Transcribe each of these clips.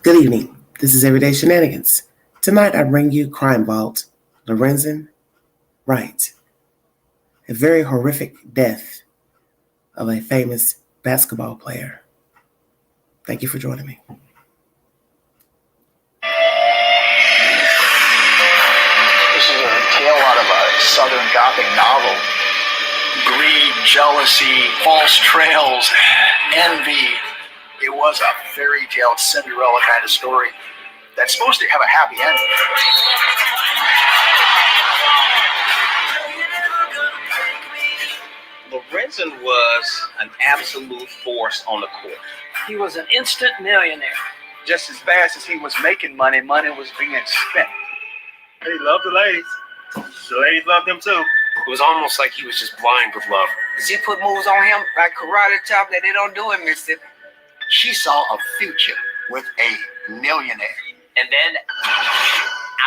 Good evening. This is Everyday Shenanigans. Tonight I bring you Crime Vault, Lorenzen, Wright. A very horrific death of a famous basketball player. Thank you for joining me. This is a tale out of a Southern Gothic novel. Greed, jealousy, false trails, envy. It was a fairy tale Cinderella kind of story that's supposed to have a happy ending. Lorenzen was an absolute force on the court. He was an instant millionaire. Just as fast as he was making money, money was being spent. He loved the ladies. The ladies loved him too. It was almost like he was just blind with love. She put moves on him like karate chop that they don't do in Mississippi. She saw a future with a millionaire. And then,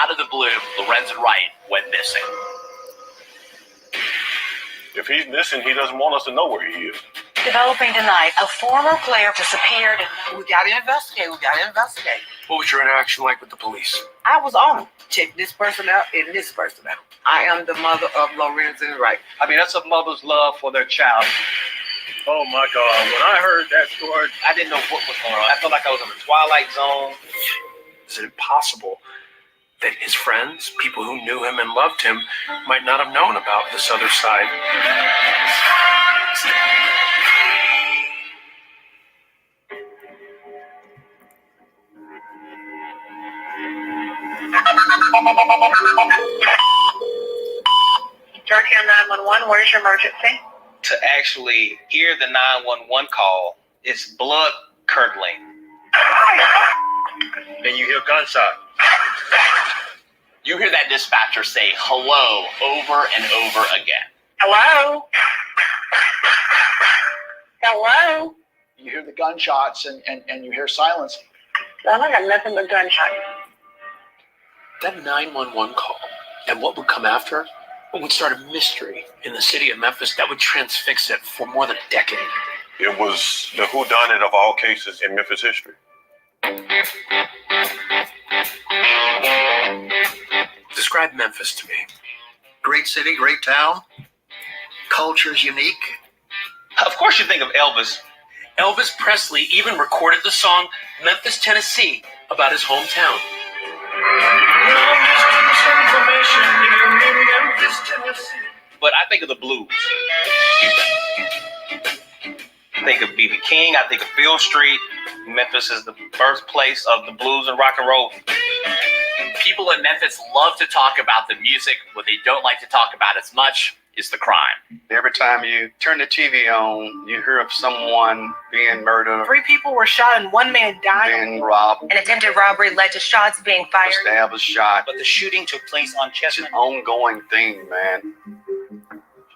out of the blue, Lorenzen Wright went missing. If he's missing, he doesn't want us to know where he is. Developing tonight, a former player disappeared. We gotta investigate. What was your interaction like with the police? I was on him. Check this person out and this person out. I am the mother of Lorenzen Wright. I mean, that's a mother's love for their child. Oh my God, when I heard that story, I didn't know what was going on. I felt like I was in the Twilight Zone. Is it possible that his friends, people who knew him and loved him, might not have known about this other side? Georgia 911, where's your emergency? To actually hear the 911 call is blood curdling. then you hear gunshot. You hear that dispatcher say hello over and over again. Hello? Hello? You hear the gunshots and you hear silence. I got nothing but gunshot. That 911 call and what would come after would start a mystery in the city of Memphis that would transfix it for more than a decade. It was the whodunit of all cases in Memphis history. Describe Memphis to me. Great city, great town. Culture's unique. Of course you think of Elvis. Elvis Presley even recorded the song Memphis, Tennessee about his hometown. But I think of the blues. I think of B.B. King. I think of Field Street. Memphis is the birthplace of the blues and rock and roll. People in Memphis love to talk about the music. What they don't like to talk about as much is the crime. Every time you turn the TV on, you hear of someone being murdered, 3 people were shot and 1 man died. being robbed, An attempted robbery led to shots being fired. stabbed, or shot. But the shooting took place on It's Chestnut. an ongoing thing, man.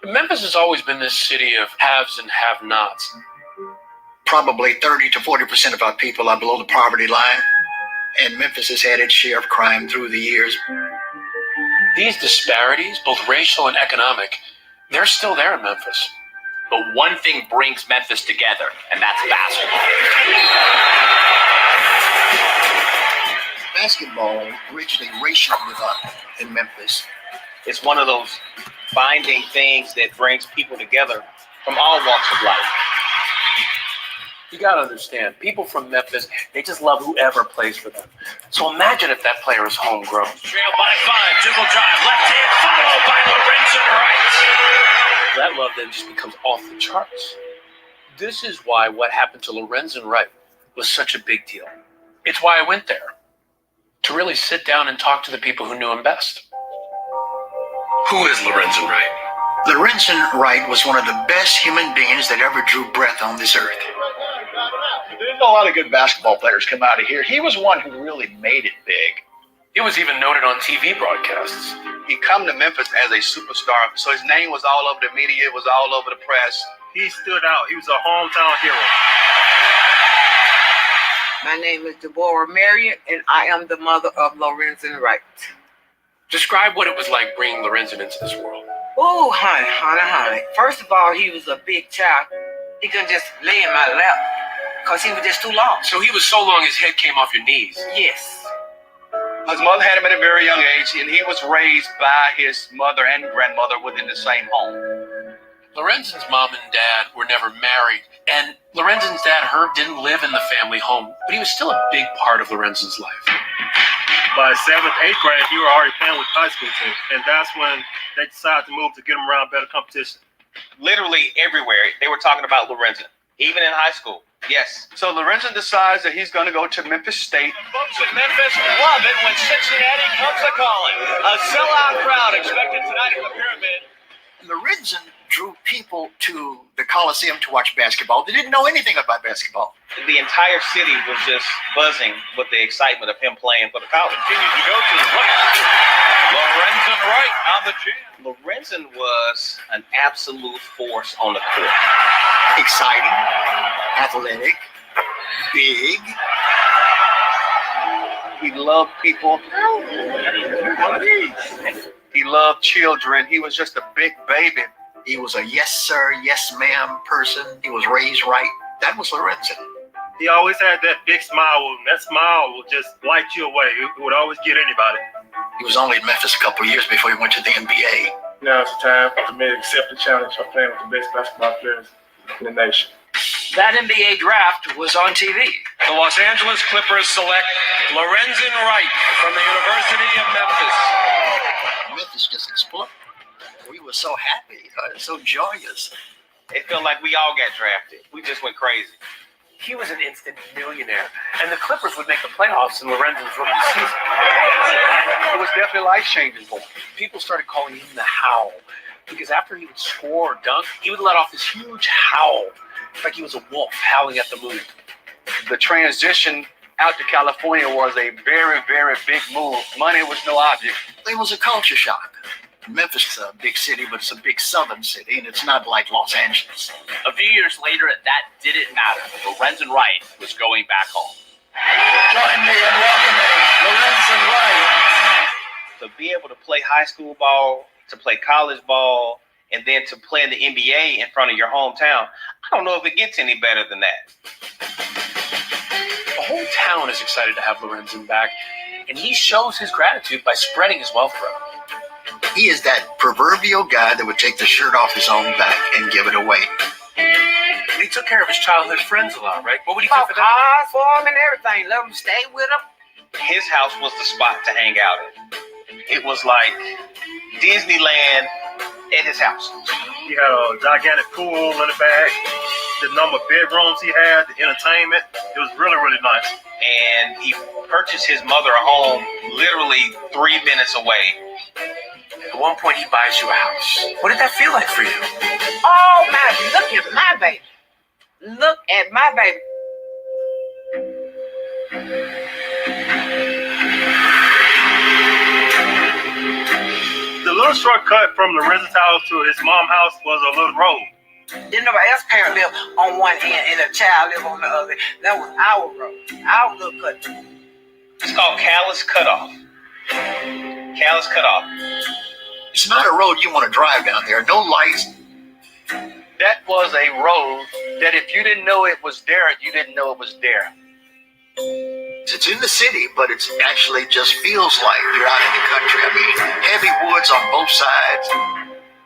Memphis has always been this city of haves and have-nots. Probably 30 to 40% of our people are below the poverty line. And Memphis has had its share of crime through the years. These disparities, both racial and economic, they're still there in Memphis. But one thing brings Memphis together, and that's basketball. Basketball bridged a racial divide in Memphis. It's one of those binding things that brings people together from all walks of life. You gotta understand, people from Memphis, they just love whoever plays for them. So imagine if that player is homegrown. Trail by 5, dribble drive, left hand, followed by Lorenzen Wright. That love then just becomes off the charts. This is why what happened to Lorenzen Wright was such a big deal. It's why I went there, to really sit down and talk to the people who knew him best. Who is Lorenzen Wright? Lorenzen Wright was one of the best human beings that ever drew breath on this earth. There's a lot of good basketball players come out of here. He was one who really made it big. He was even noted on TV broadcasts. He come to Memphis as a superstar, so his name was all over the media, it was all over the press. He stood out. He was a hometown hero. My name is Deborah Marion, and I am the mother of Lorenzen Wright. Describe what it was like bringing Lorenzen into this world. Oh, honey. First of all, he was a big child. He couldn't just lay in my lap. because he was just too long. So he was so long his head came off your knees. Yes. His mother had him at a very young age, and he was raised by his mother and grandmother within the same home. Lorenzen's mom and dad were never married, and Lorenzen's dad, Herb, didn't live in the family home, but he was still a big part of Lorenzen's life. By 7th, 8th grade, he were already playing with the high school team, and that's when they decided to move to get him around better competition. Literally everywhere, they were talking about Lorenzen, even in high school. Yes. So Lorenzen decides that he's going to go to Memphis State. Folks in Memphis love it when Cincinnati comes a-calling. A sellout crowd expected tonight at the Pyramid. Lorenzen drew people to the Coliseum to watch basketball. They didn't know anything about basketball. The entire city was just buzzing with the excitement of him playing for the college. Continues to go to the right. Lorenzen Wright on the chin. Lorenzen was an absolute force on the court. Exciting, athletic, big. He loved people. He loved children. He was just a big baby. He was a yes sir, yes ma'am person. He was raised right. That was Lorenzen. He always had that big smile, and that smile would just light you away. It would always get anybody. He was only in Memphis a couple of years before he went to the NBA. Now it's time for me to accept the challenge of playing with the best basketball players in the nation. That NBA draft was on TV. The Los Angeles Clippers select Lorenzen Wright from the University of Memphis. Memphis just exploded. We were so happy, so joyous. It felt like we all got drafted. We just went crazy. He was an instant millionaire, and the Clippers would make the playoffs in Lorenzen's rookie season. It was definitely life-changing for him. People started calling him the Howl, because after he would score or dunk, he would let off this huge howl, like he was a wolf howling at the moon. The transition out to California was a very, very big move. Money was no object. It was a culture shock. Memphis is a big city, but it's a big southern city, and it's not like Los Angeles. A few years later, that didn't matter. Lorenzen Wright was going back home. Join me in welcoming Lorenzen Wright. To be able to play high school ball, to play college ball, and then to play in the NBA in front of your hometown, I don't know if it gets any better than that. The whole town is excited to have Lorenzen back, and he shows his gratitude by spreading his wealth around. He is that proverbial guy that would take the shirt off his own back and give it away. He took care of his childhood friends a lot, right? What would he do Bought for them? cars for him and everything. Let him stay with him. His house was the spot to hang out in. It was like Disneyland at his house. He had a gigantic pool in the back, the number of bedrooms he had, the entertainment. It was really, really nice. And he purchased his mother a home literally 3 minutes away. At one point, he buys you a house. What did that feel like for you? Oh, my, look at my baby. Look at my baby. The little shortcut from Lorenzen's house to his mom's house was a little road. Didn't nobody else parent live on one end and a child live on the other. That was our road, our little cut. It's called Callus Cutoff. Callus Cutoff. It's not a road you want to drive down there. No lights. That was a road that if you didn't know it was there, you didn't know it was there. It's in the city, but it actually just feels like you're out in the country. I mean, heavy woods on both sides.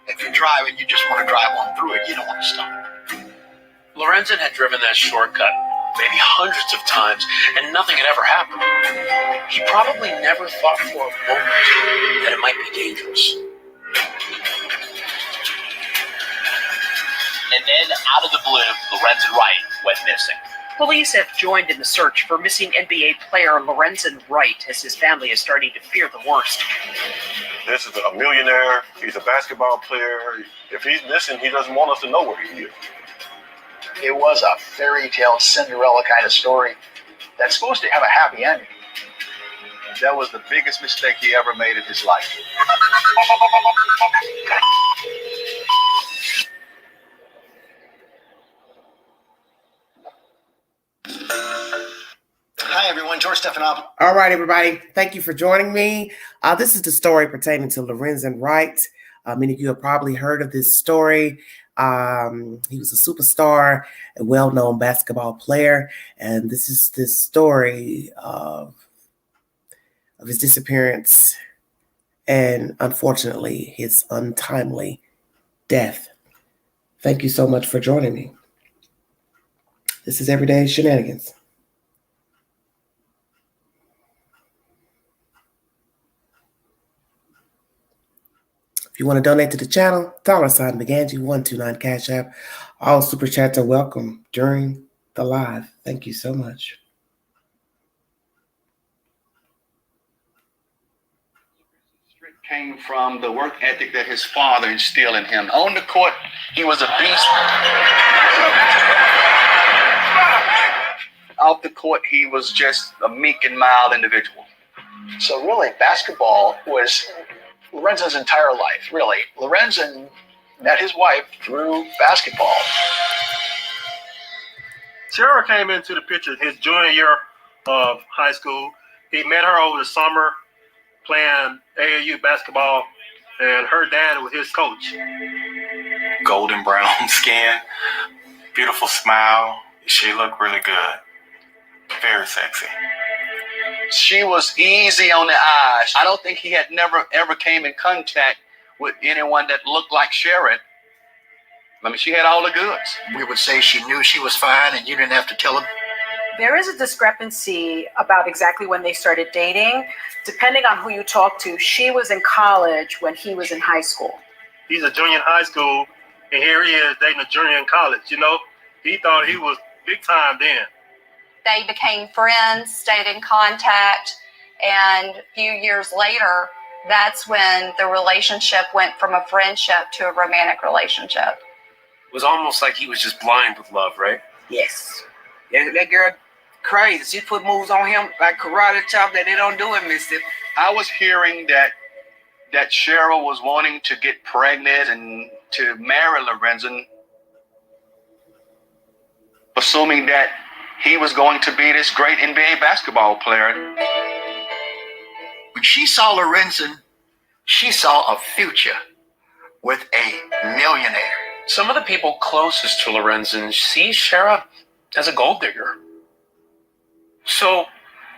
If you're driving, you just want to drive on through it. You don't want to stop. Lorenzen had driven that shortcut maybe hundreds of times, and nothing had ever happened. He probably never thought for a moment that it might be dangerous. And then, out of the blue, Lorenzen Wright went missing. Police have joined in the search for missing NBA player Lorenzen Wright as his family is starting to fear the worst. This is a millionaire. He's a basketball player. If he's missing, he doesn't want us to know where he is. It was a fairy tale Cinderella kind of story that's supposed to have a happy ending. That was the biggest mistake he ever made in his life. Hi, everyone. George Stephanopoulos. All right, everybody. Thank you for joining me. This is the story pertaining to Lorenzen Wright. Many of you have probably heard of this story. He was a superstar, a well-known basketball player, and this is the story of his disappearance and, unfortunately, his untimely death. Thank you so much for joining me. This is Everyday Shenanigans. If you want to donate to the channel, $ Beganji129 Cash App. All super chats are welcome during the live. Thank you so much. Came from the work ethic that his father instilled in him. On the court, he was a beast. Off the court, he was just a meek and mild individual. So really, basketball was Lorenzen's entire life, really. Lorenzen met his wife through basketball. Shara came into the picture his junior year of high school. He met her over the summer playing AAU basketball, and her dad was his coach. Golden brown skin, beautiful smile. She looked really good. Very sexy. She was easy on the eyes. I don't think he had never ever came in contact with anyone that looked like Sharon. I mean, she had all the goods. We would say she knew she was fine and you didn't have to tell her. There is a discrepancy about exactly when they started dating. Depending on who you talk to, she was in college when he was in high school. He's a junior in high school, and here he is dating a junior in college. You know, he thought he was big time then. They became friends, stayed in contact, and a few years later, that's when the relationship went from a friendship to a romantic relationship. It was almost like he was just blind with love, right? Yes. Yeah, that girl crazy. She put moves on him like karate chop that they don't do in Mississippi. I was hearing that Cheryl was wanting to get pregnant and to marry Lorenzen, assuming that he was going to be this great NBA basketball player. When she saw Lorenzen, she saw a future with a millionaire. Some of the people closest to Lorenzen see Shara as a gold digger. So,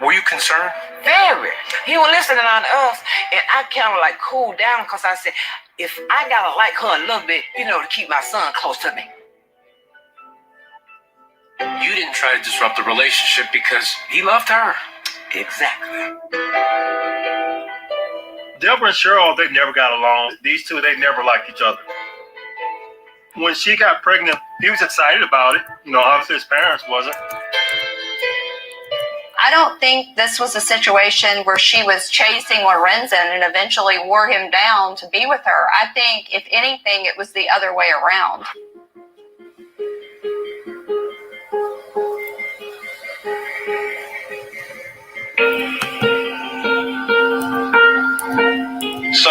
were you concerned? Very. He was listening on us, and I kind of like cooled down because I said, if I gotta like her a little bit, you know, to keep my son close to me. You didn't try to disrupt the relationship because he loved her. Exactly. Deborah and Cheryl, they never got along. These two, they never liked each other. When she got pregnant, he was excited about it. You know, obviously his parents wasn't. I don't think this was a situation where she was chasing Lorenzen and eventually wore him down to be with her. I think, if anything, it was the other way around. So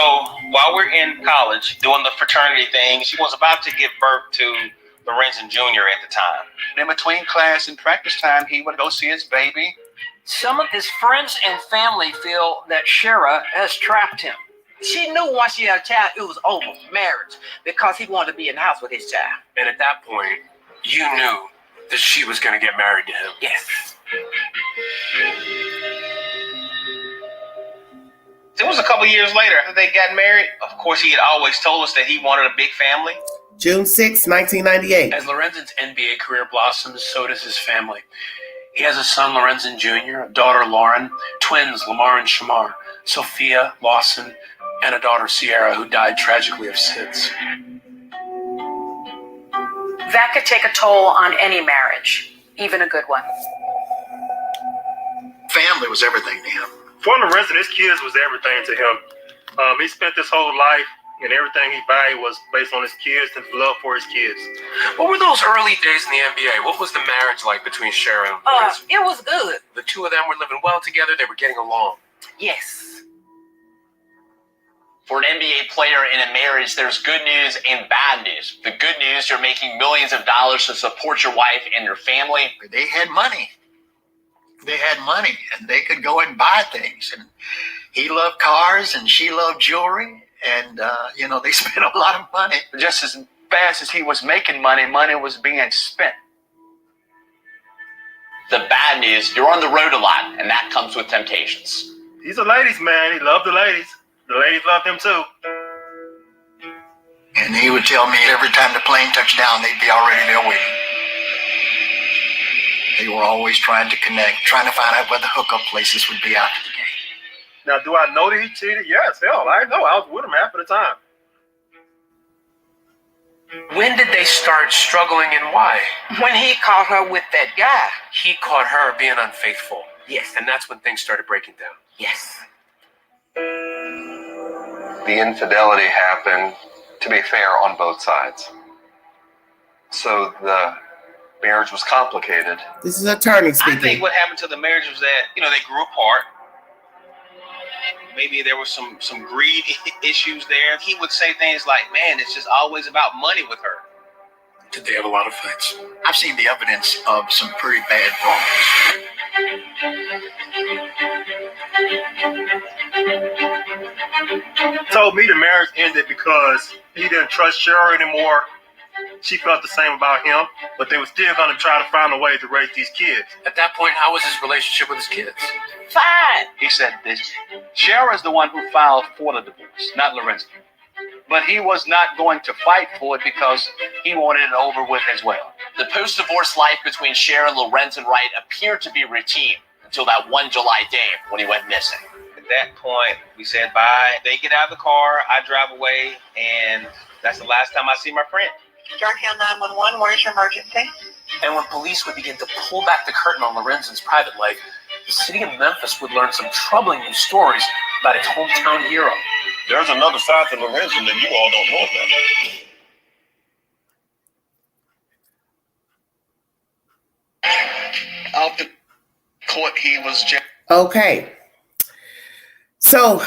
while we're in college doing the fraternity thing, she was about to give birth to Lorenzen Jr. at the time. In between class and practice time, he would go see his baby. Some of his friends and family feel that Shara has trapped him. She knew once she had a child, it was over, marriage, because he wanted to be in the house with his child. And at that point, you knew that she was going to get married to him. Yes. It was a couple years later after they got married. Of course, he had always told us that he wanted a big family. June 6, 1998. As Lorenzen's NBA career blossoms, so does his family. He has a son, Lorenzen Jr., a daughter, Lauren, twins, Lamar and Shamar, Sophia, Lawson, and a daughter, Sierra, who died tragically of SIDS. That could take a toll on any marriage, even a good one. Family was everything to him. For Lorenzen, his kids was everything to him. He spent his whole life, and everything he valued was based on his kids and love for his kids. What were those early days in the NBA? What was the marriage like between Shara and Lorenzen? It was good. The two of them were living well together. They were getting along. Yes. For an NBA player in a marriage, there's good news and bad news. The good news, you're making millions of dollars to support your wife and your family. They had money. They had money, and they could go and buy things. And he loved cars, and she loved jewelry. And, they spent a lot of money. Just as fast as he was making money, money was being spent. The bad news, you're on the road a lot, and that comes with temptations. He's a ladies' man. He loved the ladies. The ladies loved him too. And he would tell me every time the plane touched down, they'd be already there waiting. They were always trying to connect, trying to find out where the hookup places would be after the game. Now, do I know that he cheated? Yes, hell, I know. I was with him half of the time. When did they start struggling and why? When he caught her with that guy. He caught her being unfaithful. Yes. And that's when things started breaking down. Yes. The infidelity happened, to be fair, on both sides. So the marriage was complicated. This is attorney I speaking. think what happened to the marriage was that, they grew apart. Maybe there was some greed issues there. He would say things like, man, it's just always about money with her. Did they have a lot of fights? I've seen the evidence of some pretty bad brawls. Told me the marriage ended because he didn't trust Cheryl anymore. She felt the same about him, but they were still going to try to find a way to raise these kids. At that point, how was his relationship with his kids? Fine. He said this. Shara is the one who filed for the divorce, not Lorenzen. But he was not going to fight for it because he wanted it over with as well. The post-divorce life between Cher and Lorenzen Wright appeared to be routine until that one July day when he went missing. At that point, we said bye. They get out of the car, I drive away, and that's the last time I see my friend. Darkham 911, where's your emergency? And when police would begin to pull back the curtain on Lorenzen's private life, the city of Memphis would learn some troubling new stories about its hometown hero. There's another side to Lorenzen that you all don't know about. Off the court, he was just... Okay. So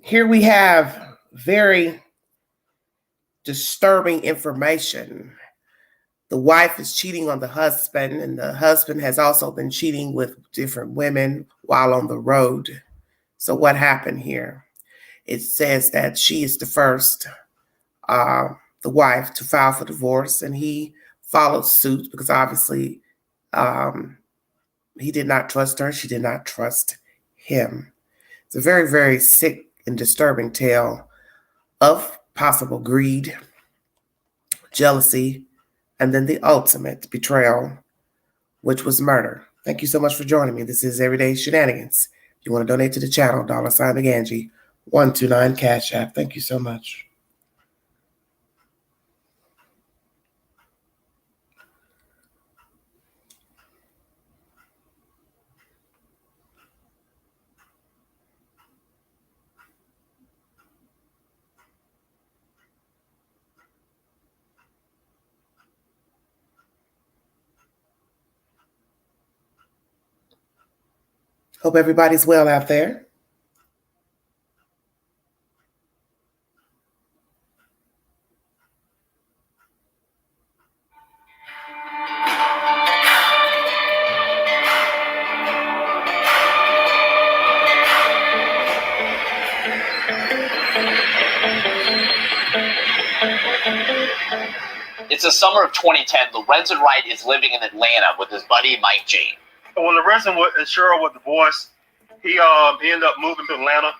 here we have very disturbing information. The wife is cheating on the husband, and the husband has also been cheating with different women while on the road. So what happened here? It says that she is the first, the wife, to file for divorce, and he followed suit because obviously he did not trust her. She did not trust him. It's a very, very sick and disturbing tale of possible greed, jealousy, and then the ultimate betrayal, which was murder. Thank you so much for joining me. This is Everyday Shenanigans. If you want to donate to the channel, $McAngie, 129 Cash App. Thank you so much. Hope everybody's well out there. It's the summer of 2010. Lorenzen Wright is living in Atlanta with his buddy Mike Jane. When Lorenzen and Cheryl were divorced, he ended up moving to Atlanta.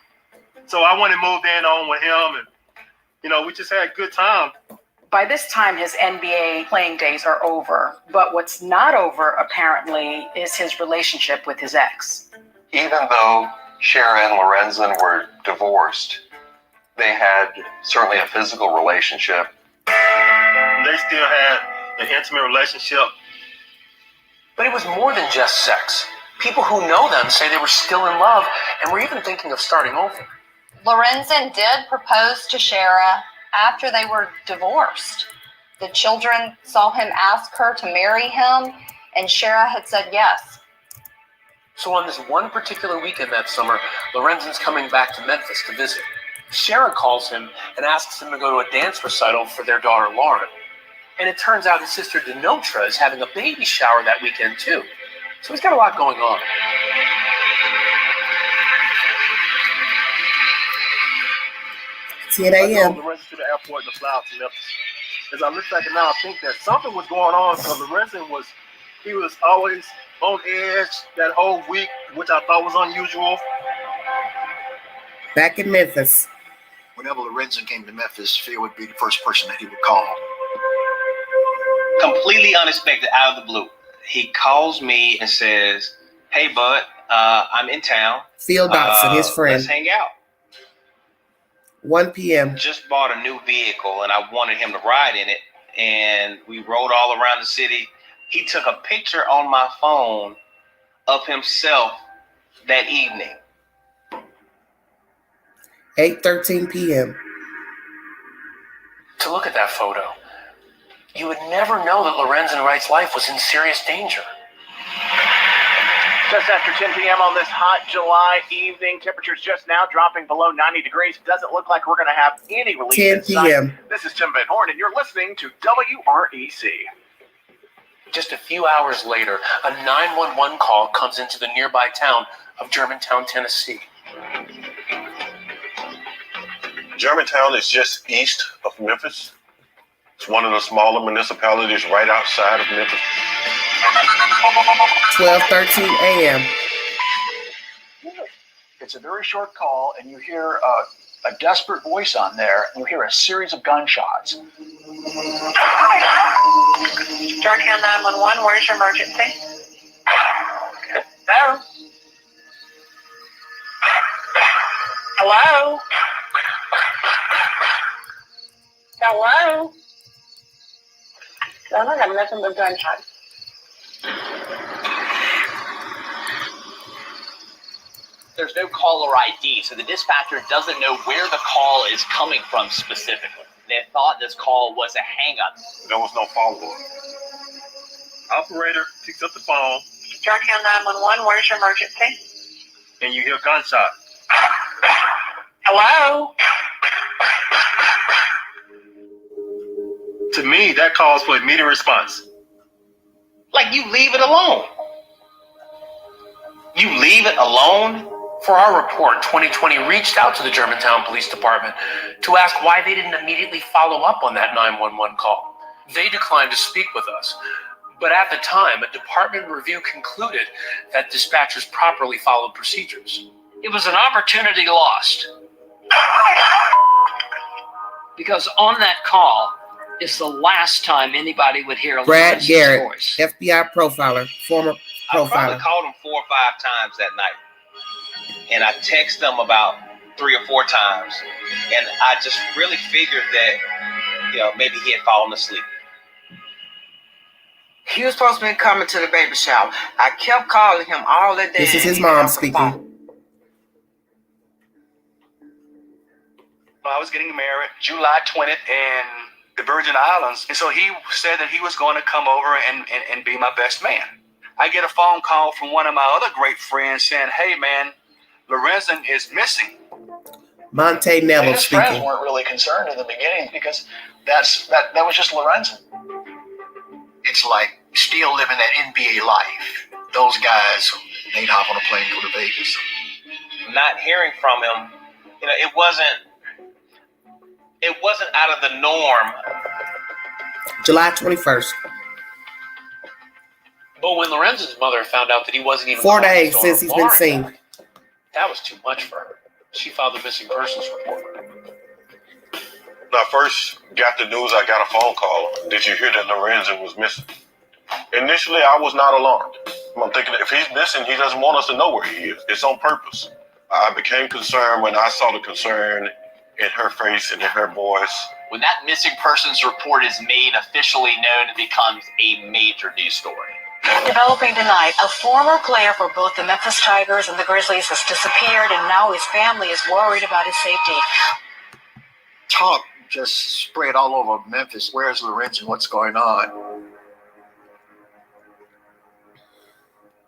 So I went and moved in on with him, and we just had a good time. By this time, his NBA playing days are over. But what's not over, apparently, is his relationship with his ex. Even though Cher and Lorenzen were divorced, they had certainly a physical relationship. They still had an intimate relationship. But it was more than just sex. People who know them say they were still in love and were even thinking of starting over. Lorenzen did propose to Shara after they were divorced. The children saw him ask her to marry him, and Shara had said yes. So on this one particular weekend that summer, Lorenzen's coming back to Memphis to visit. Shara calls him and asks him to go to a dance recital for their daughter, Lauren. And it turns out his sister, Denotra, is having a baby shower that weekend, too. So he's got a lot going on. See it AM. Lorenzen to the airport and fly out to Memphis. as I look back now, I think that something was going on because Lorenzen was always on edge that whole week, which I thought was unusual. Back in Memphis. Whenever Lorenzen came to Memphis, Phil would be the first person that he would call. Completely unexpected, out of the blue. He calls me and says, "Hey, bud, I'm in town. Phil Dotson, his friend. Let's hang out." 1 p.m. Just bought a new vehicle, and I wanted him to ride in it. And we rode all around the city. He took a picture on my phone of himself that evening. 8:13 p.m. To look at that photo, you would never know that Lorenzen Wright's life was in serious danger. Just after 10 p.m. on this hot July evening, temperatures just now dropping below 90 degrees. It doesn't look like we're going to have any relief 10 in sight. p.m. This is Tim Van Horn, and you're listening to WREC. Just a few hours later, a 911 call comes into the nearby town of Germantown, Tennessee. Germantown is just east of Memphis. It's one of the smaller municipalities right outside of Memphis. 12:13 a.m. It's a very short call, and you hear a desperate voice on there, and you hear a series of gunshots. Germantown 911, where's your emergency? Hello? Hello? Hello? I don't have nothing but gunshots. There's no caller ID, so the dispatcher doesn't know where the call is coming from specifically. They thought this call was a hang-up. There was no follow-up. Operator picks up the phone, Germantown 911, where's your emergency? and you hear gunshots. Hello? To me, that calls for immediate response. Like, you leave it alone. You leave it alone? For our report, 2020 reached out to the Germantown Police Department to ask why they didn't immediately follow up on that 911 call. They declined to speak with us, but at the time, a department review concluded that dispatchers properly followed procedures. It was an opportunity lost. Because on that call is the last time anybody would hear Brad Lorenzen's Garrett, voice. FBI profiler, former I probably profiler. called him 4 or 5 times that night. And I texted him about 3 or 4 times. And I just really figured that, maybe he had fallen asleep. He was supposed to be coming to the baby shower. I kept calling him all that day. This is his mom speaking. I was getting married July 20th in the Virgin Islands. And so he said that he was going to come over and be my best man. I get a phone call from one of my other great friends saying, "Hey, man, Lorenzen is missing." Monte Neville His friends speaking. weren't really concerned in the beginning because that was just Lorenzen. It's like still living that NBA life. Those guys, they'd hop on a plane and go to Vegas. Not hearing from him, it wasn't out of the norm. July 21st. But when Lorenzen's mother found out that he wasn't even 4 calling days his since he's daughter been Martha, seen. that was too much for her. She filed a missing persons report. When I first got the news, I got a phone call. Did you hear that Lorenzen was missing? Initially, I was not alarmed. I'm thinking if he's missing, he doesn't want us to know where he is. It's on purpose. I became concerned when I saw the concern in her face and in her voice. When that missing persons report is made officially known, it becomes a major news story. Developing tonight, a former player for both the Memphis Tigers and the Grizzlies has disappeared, and now his family is worried about his safety. Talk just spread all over Memphis. Where's Lorenzen? What's going on?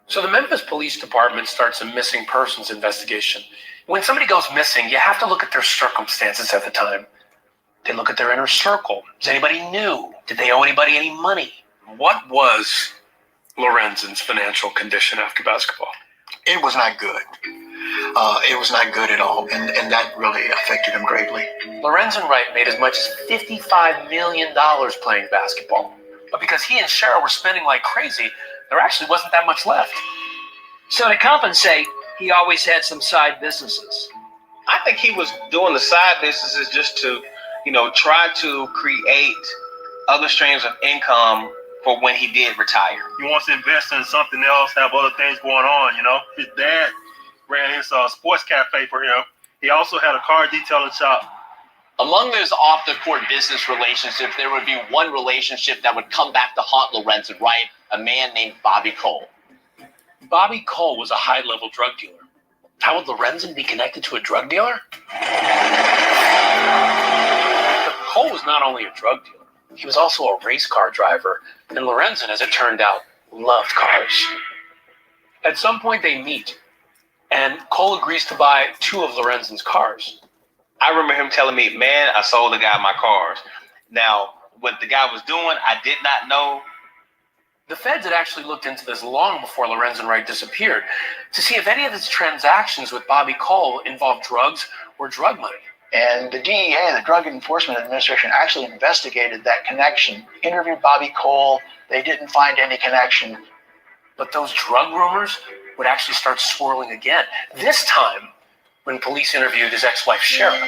So the Memphis Police Department starts a missing persons investigation. When somebody goes missing, you have to look at their circumstances at the time. They look at their inner circle. Is anybody new? Did they owe anybody any money? What was Lorenzen's financial condition after basketball? It was not good. It was not good at all, and that really affected him greatly. Lorenzen Wright made as much as $55 million playing basketball. But because he and Cheryl were spending like crazy, there actually wasn't that much left. So to compensate, he always had some side businesses. I think he was doing the side businesses just to, try to create other streams of income for when he did retire. He wants to invest in something else, have other things going on, His dad ran his sports cafe for him. He also had a car detailing shop. Among those off-the-court business relationships, there would be one relationship that would come back to haunt Lorenzen Wright, a man named Bobby Cole. Bobby Cole was a high-level drug dealer. How would Lorenzen be connected to a drug dealer? But Cole was not only a drug dealer, he was also a race car driver, and Lorenzen, as it turned out, loved cars. At some point they meet, and Cole agrees to buy 2 of Lorenzen's cars. I remember him telling me, man, I sold the guy my cars. Now, what the guy was doing, I did not know. The feds had actually looked into this long before Lorenzen Wright disappeared to see if any of his transactions with Bobby Cole involved drugs or drug money. And the DEA, the Drug Enforcement Administration, actually investigated that connection, interviewed Bobby Cole. They didn't find any connection. But those drug rumors would actually start swirling again, this time when police interviewed his ex-wife, Cheryl.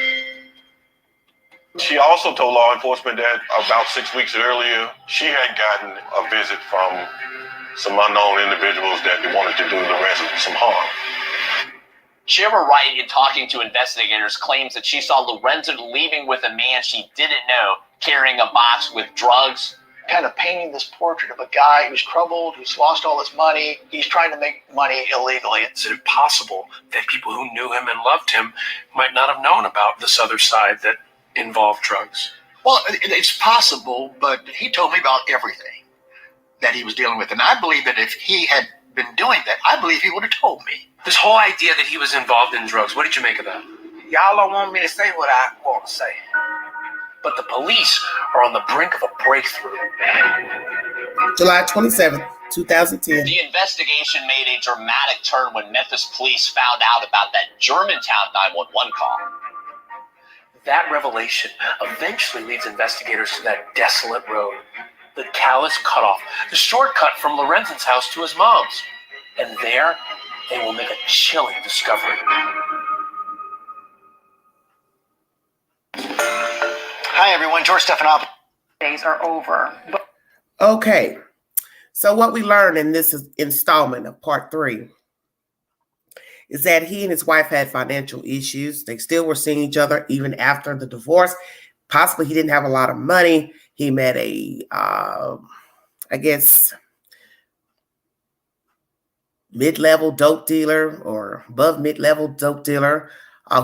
She also told law enforcement that about 6 weeks earlier, she had gotten a visit from some unknown individuals that wanted to do Lorenzen some harm. Cheryl Wright, in talking to investigators, claims that she saw Lorenzen leaving with a man she didn't know, carrying a box with drugs. Kind of painting this portrait of a guy who's troubled, who's lost all his money. He's trying to make money illegally. Is it possible that people who knew him and loved him might not have known about this other side that involved drugs? Well, it's possible, but he told me about everything that he was dealing with. And I believe that if he had been doing that, I believe he would have told me. This whole idea that he was involved in drugs, what did you make of that? Y'all don't want me to say what I want to say. But the police are on the brink of a breakthrough. July 27th, 2010. The investigation made a dramatic turn when Memphis police found out about that Germantown 911 call. That revelation eventually leads investigators to that desolate road, the Callous Cutoff, the shortcut from Lorenzen's house to his mom's. And there, they will make a chilling discovery. Hi, everyone. George Stephanopoulos. Days are over. Okay, so what we learned in this installment of part 3 is that he and his wife had financial issues. They still were seeing each other even after the divorce. Possibly he didn't have a lot of money. He met a, mid-level dope dealer or above mid-level dope dealer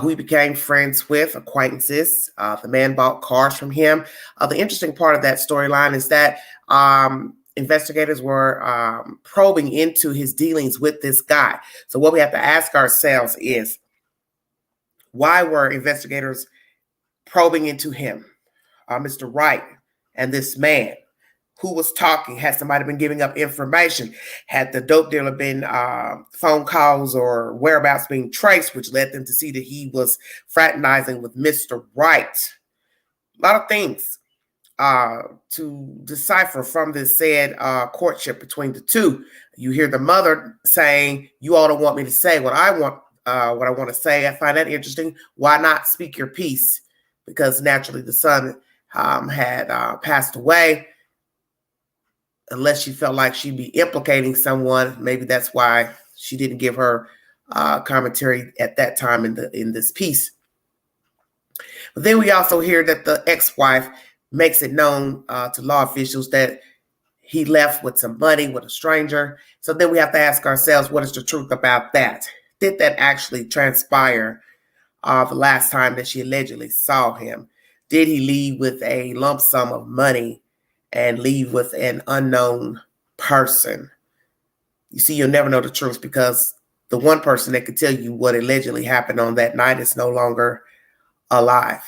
who he became friends with, acquaintances. The man bought cars from him. The interesting part of that storyline is that investigators were probing into his dealings with this guy. So what we have to ask ourselves is, why were investigators probing into him, Mr. Wright, and this man? Who was talking? Had somebody been giving up information? Had the dope dealer been phone calls or whereabouts being traced, which led them to see that he was fraternizing with Mr. Wright? A lot of things to decipher from this said courtship between the two. You hear the mother saying, "You all don't want me to say what I want to say." I find that interesting. Why not speak your piece? Because naturally the son had passed away. Unless she felt like she'd be implicating someone, maybe that's why she didn't give her commentary at that time in this piece. But then we also hear that the ex-wife makes it known to law officials that he left with some money with a stranger. So then we have to ask ourselves, what is the truth about that? Did that actually transpire the last time that she allegedly saw him? Did he leave with a lump sum of money and leave with an unknown person? You see, you'll never know the truth because the one person that could tell you what allegedly happened on that night is no longer alive.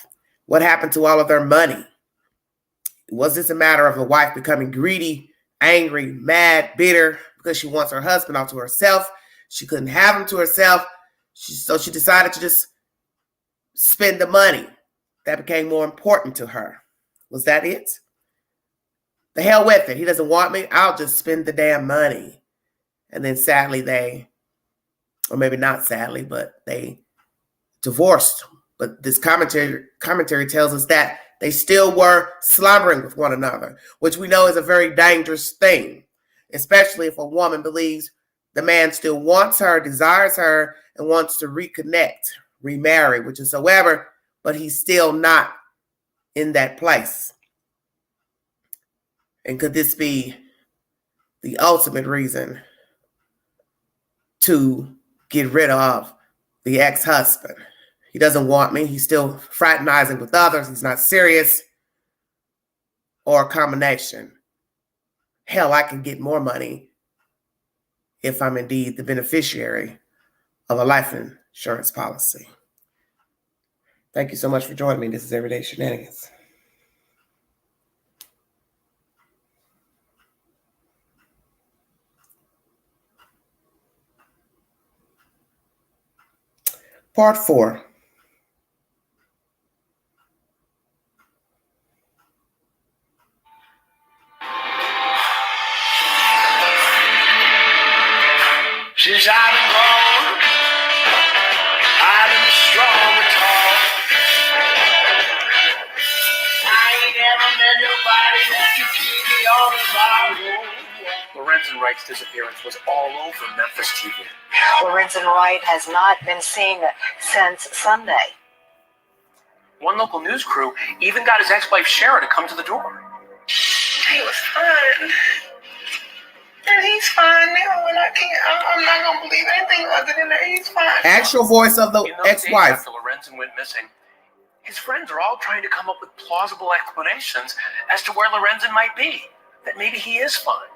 What happened to all of their money? Was this a matter of the wife becoming greedy, angry, mad, bitter because she wants her husband all to herself? She couldn't have him to herself. So she decided to just spend the money. That became more important to her. Was that it? The hell with it. He doesn't want me. I'll just spend the damn money. And then sadly or maybe not sadly, but they divorced. But this commentary tells us that they still were slumbering with one another, which we know is a very dangerous thing, especially if a woman believes the man still wants her, desires her, and wants to reconnect, remarry, which is however, but he's still not in that place. And could this be the ultimate reason to get rid of the ex-husband? He doesn't want me. He's still fraternizing with others. He's not serious. Or a combination. Hell, I can get more money if I'm indeed the beneficiary of a life insurance policy. Thank you so much for joining me. This is Everyday Shenanigans. Part 4. Since I've been gone, I've been strong and tall. I ain't ever met nobody that could keep me on the bottle. Lorenzen Wright's disappearance was all over Memphis TV. Lorenzen Wright has not been seen since Sunday. One local news crew even got his ex-wife Shara to come to the door. He was fine. And he's fine now, and I'm not going to believe anything other than that he's fine. Actual voice of the ex-wife. After Lorenzen went missing, his friends are all trying to come up with plausible explanations as to where Lorenzen might be. That maybe he is fine.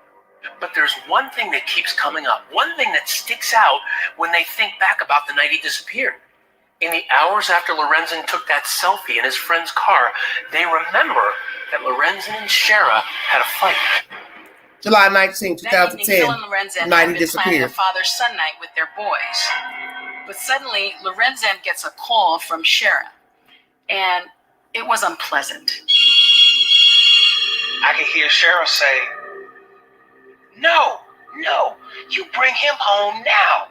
But there's one thing that keeps coming up, one thing that sticks out when they think back about the night he disappeared. In the hours after Lorenzen took that selfie in his friend's car, they remember that Lorenzen and Shara had a fight. July 19, 2010. Phil and Lorenzen Night had he been planning a disappeared. father-son night with their boys. But suddenly, Lorenzen gets a call from Shara. And it was unpleasant. I could hear Shara say, No, you bring him home now.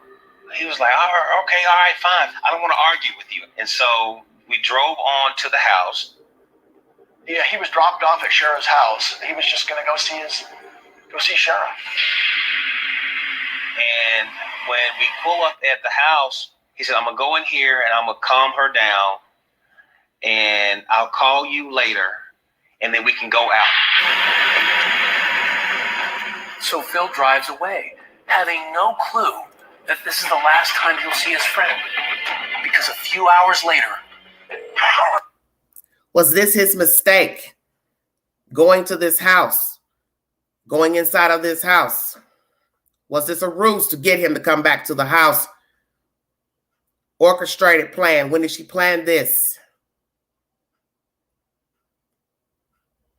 He was like, okay, all right, fine. I don't want to argue with you. And so we drove on to the house. Yeah, he was dropped off at Shara's house. He was just going to go see Shara. And when we pull up at the house, he said, I'm going to go in here and I'm going to calm her down. And I'll call you later. And then we can go out. So Phil drives away, having no clue that this is the last time he'll see his friend. Because a few hours later... Was this his mistake? Going to this house? Going inside of this house? Was this a ruse to get him to come back to the house? Orchestrated plan. When did she plan this?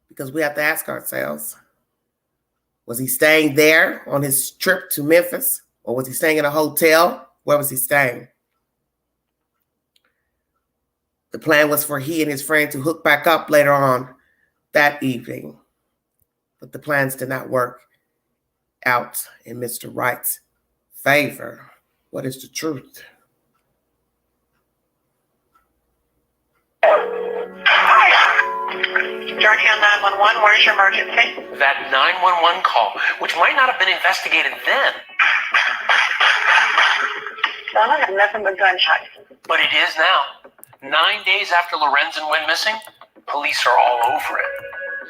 Because we have to ask ourselves, was he staying there on his trip to Memphis? Or was he staying in a hotel? Where was he staying? The plan was for he and his friend to hook back up later on that evening. But the plans did not work out in Mr. Wright's favor. What is the truth? Georgia 911, where's your emergency? That 911 call, which might not have been investigated then. Son, I have nothing but gunshots. But it is now. 9 days after Lorenzen went missing, police are all over it.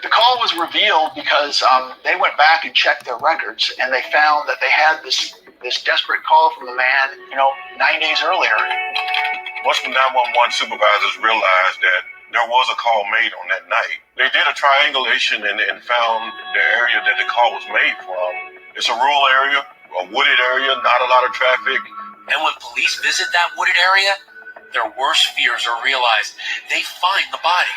The call was revealed because they went back and checked their records, and they found that they had this desperate call from the man, 9 days earlier. Once the 911 supervisors realized that there was a call made on that night, they did a triangulation and found the area that the call was made from. It's a rural area, a wooded area, not a lot of traffic. And when police visit that wooded area, their worst fears are realized. They find the body.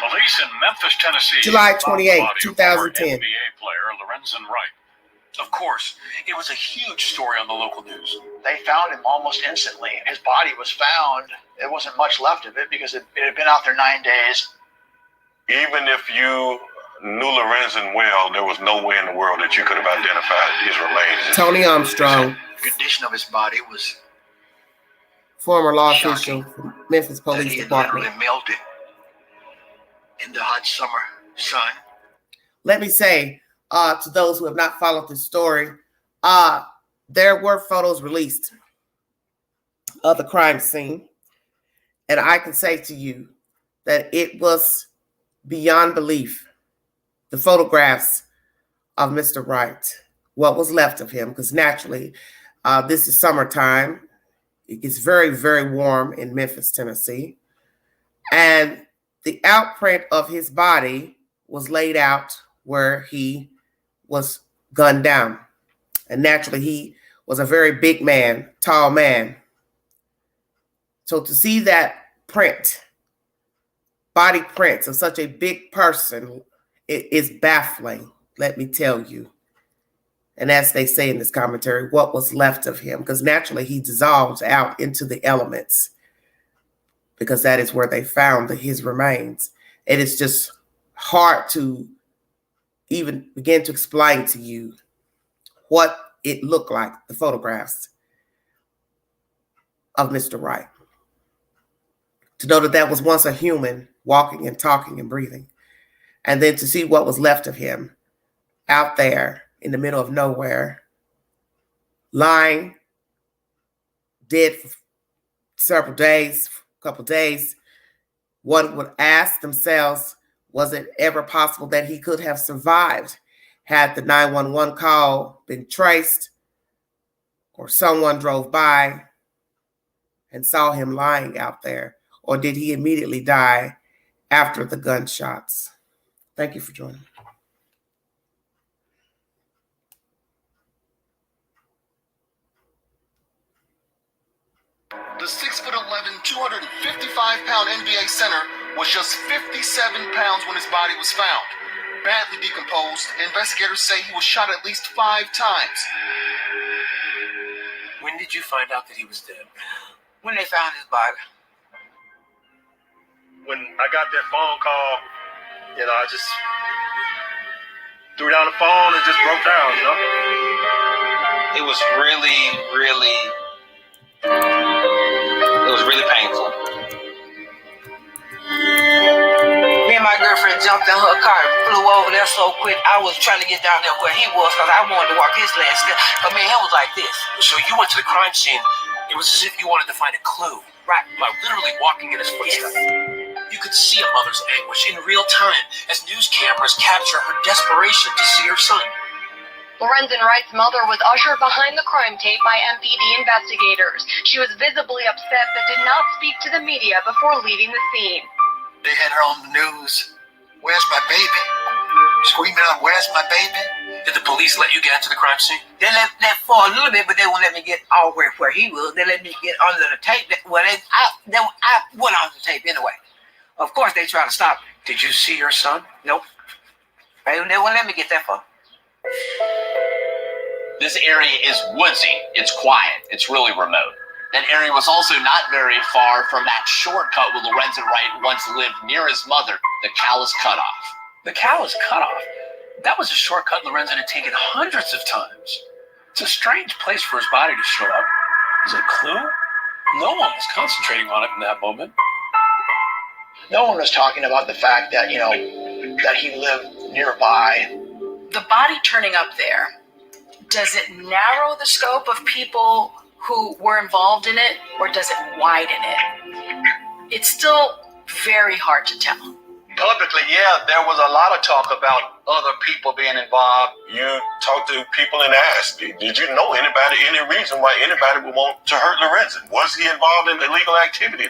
Police in Memphis, Tennessee. July 28, found the body of former 2010. NBA player Lorenzen Wright. Of course, it was a huge story on the local news. They found him almost instantly. His body was found. There wasn't much left of it because it had been out there 9 days. Even if you knew Lorenzen well, there was no way in the world that you could have identified his remains. Tony Armstrong, The condition of his body was former law shocking. official from Memphis That Police he had Department. literally melted in the hot summer sun. Let me say to those who have not followed this story, there were photos released of the crime scene. And I can say to you that it was beyond belief. The photographs of Mr. Wright, what was left of him, because naturally, this is summertime. It gets very, very warm in Memphis, Tennessee. And the outprint of his body was laid out where he was gunned down. And naturally, he was a very big man, tall man. So to see that print, body prints of such a big person, it is baffling, let me tell you. And as they say in this commentary, what was left of him? Because naturally, he dissolves out into the elements, because that is where they found his remains. It is just hard to even begin to explain to you what it looked like, the photographs of Mr. Wright. To know that that was once a human walking and talking and breathing. And then to see what was left of him out there in the middle of nowhere, lying dead for several days, a couple days. One would ask themselves, was it ever possible that he could have survived had the 911 call been traced, or someone drove by and saw him lying out there? Or did he immediately die after the gunshots? Thank you for joining me. The 6'11", 255-pound NBA center was just 57 pounds when his body was found. Badly decomposed, investigators say he was shot at least 5 times. When did you find out that he was dead? When they found his body. When I got that phone call, I just threw down the phone and just broke down, It was really, really painful. Me and my girlfriend jumped in her car and flew over there so quick. I was trying to get down there where he was because I wanted to walk his last step. But man, he was like this. So you went to the crime scene. It was as if you wanted to find a clue. Right. By literally walking in his footsteps. You could see a mother's anguish in real time as news cameras capture her desperation to see her son. Lorenzen Wright's mother was ushered behind the crime tape by MPD investigators. She was visibly upset but did not speak to the media before leaving the scene. They had her on the news. Where's my baby? Screaming out, where's my baby? Did the police let you get into the crime scene? They let for a little bit, but they won't let me get all the way where he was. They let me get under the tape. I went on the tape anyway. Of course, they try to stop me. Did you see your son? Nope. They won't let me get that far. This area is woodsy. It's quiet. It's really remote. That area was also not very far from that shortcut where Lorenzen Wright once lived near his mother, the Callous Cutoff. The Callous Cutoff? That was a shortcut Lorenzen had taken hundreds of times. It's a strange place for his body to show up. Is it a clue? No one was concentrating on it in that moment. No one was talking about the fact that, that he lived nearby. The body turning up there, does it narrow the scope of people who were involved in it, or does it widen it? It's still very hard to tell. Publicly, yeah, there was a lot of talk about other people being involved. You talked to people and asked, did you know anybody, any reason why anybody would want to hurt Lorenzen? Was he involved in illegal activity?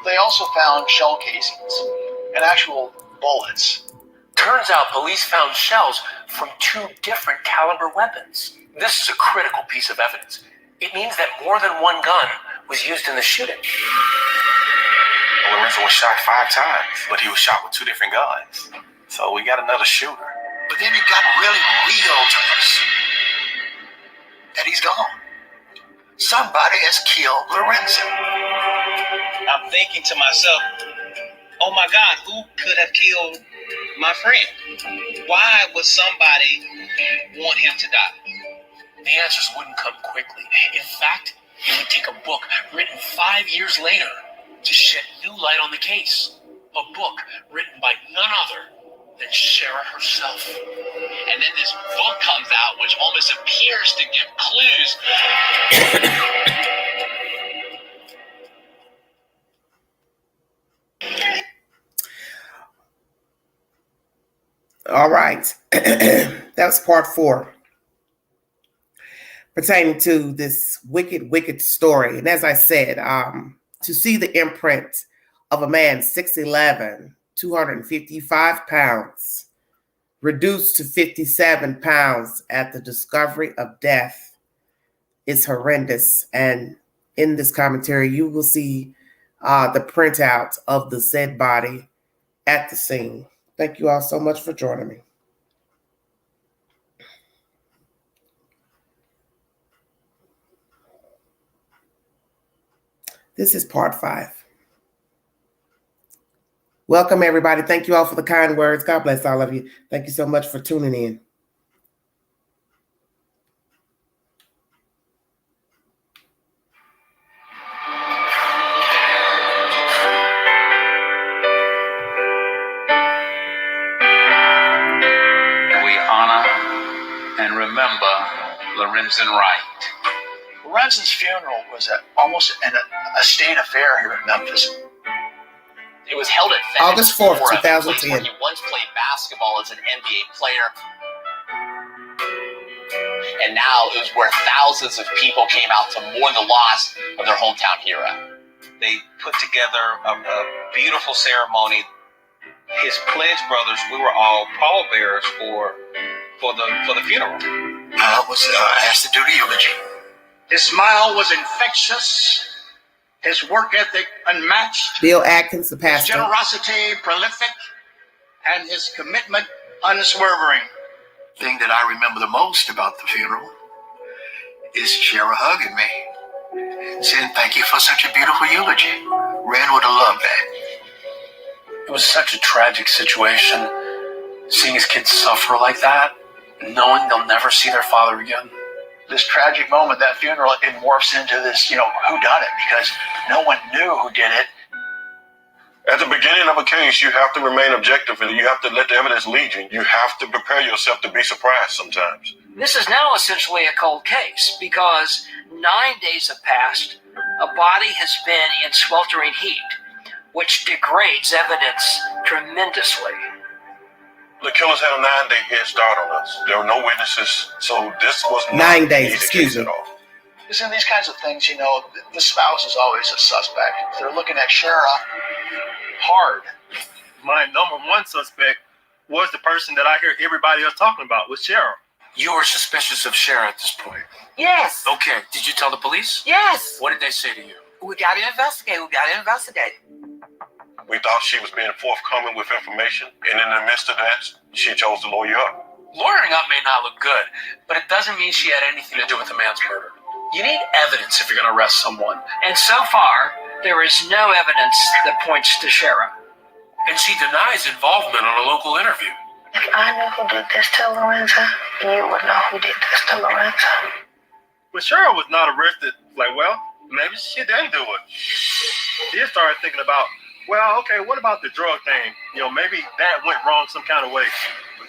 They also found shell casings and actual bullets. Turns out police found shells from 2 different caliber weapons. This is a critical piece of evidence. It means that more than one gun was used in the shooting. Lorenzen was shot 5 times, but he was shot with 2 different guns. So we got another shooter. But then it got really real to us. he's gone. Somebody has killed Lorenzen. I'm thinking to myself, oh my God, who could have killed my friend? Why would somebody want him to die? The answers wouldn't come quickly. In fact, it would take a book written 5 years later to shed new light on the case. A book written by none other than Shara herself. And then this book comes out, which almost appears to give clues. All right. That was part 4 pertaining to this wicked, wicked story. And as I said, to see the imprint of a man 6'11", 255 pounds, reduced to 57 pounds at the discovery of death is horrendous. And in this commentary, you will see the printout of the said body at the scene. Thank you all so much for joining me. This is part 5. Welcome, everybody. Thank you all for the kind words. God bless all of you. Thank you so much for tuning in. We honor and remember Lorenzen Wright. Lorenzen's funeral was almost a state affair here in Memphis. It was held at August 4th, Ford, a place 2010. where he once played basketball as an NBA player. And now it was where thousands of people came out to mourn the loss of their hometown hero. They put together a beautiful ceremony. His pledge brothers, we were all pallbearers for the funeral. I was asked to do the eulogy. His smile was infectious, his work ethic unmatched, Bill Atkins, the his pastor. generosity prolific, and his commitment unswerving. The thing that I remember the most about the funeral is Shara hugging me, saying thank you for such a beautiful eulogy. Ren would have loved that. It was such a tragic situation, seeing his kids suffer like that, knowing they'll never see their father again. This tragic moment, that funeral, it morphs into this, who done it, because no one knew who did it. At the beginning of a case, you have to remain objective and you have to let the evidence lead you. You have to prepare yourself to be surprised sometimes. This is now essentially a cold case because 9 days have passed. A body has been in sweltering heat, which degrades evidence tremendously. The killers had a 9-day head start on us. There were no witnesses, so this was not 9 days, easy excuse case me. at all. Because in these kinds of things, the spouse is always a suspect. They're looking at Shara hard. My number 1 suspect was the person that I hear everybody else talking about, was Shara. You were suspicious of Shara at this point. Yes. Okay, did you tell the police? Yes. What did they say to you? We got to investigate. We thought she was being forthcoming with information, and in the midst of that, she chose to lawyer up. Lawyering up may not look good, but it doesn't mean she had anything to do with the man's murder. You need evidence if you're going to arrest someone. And so far, there is no evidence that points to Shara. And she denies involvement on a local interview. If I knew who did this to Lorenzen, you would know who did this to Lorenzen. When Shara was not arrested, maybe she didn't do it. She started thinking about, what about the drug thing? Maybe that went wrong some kind of way.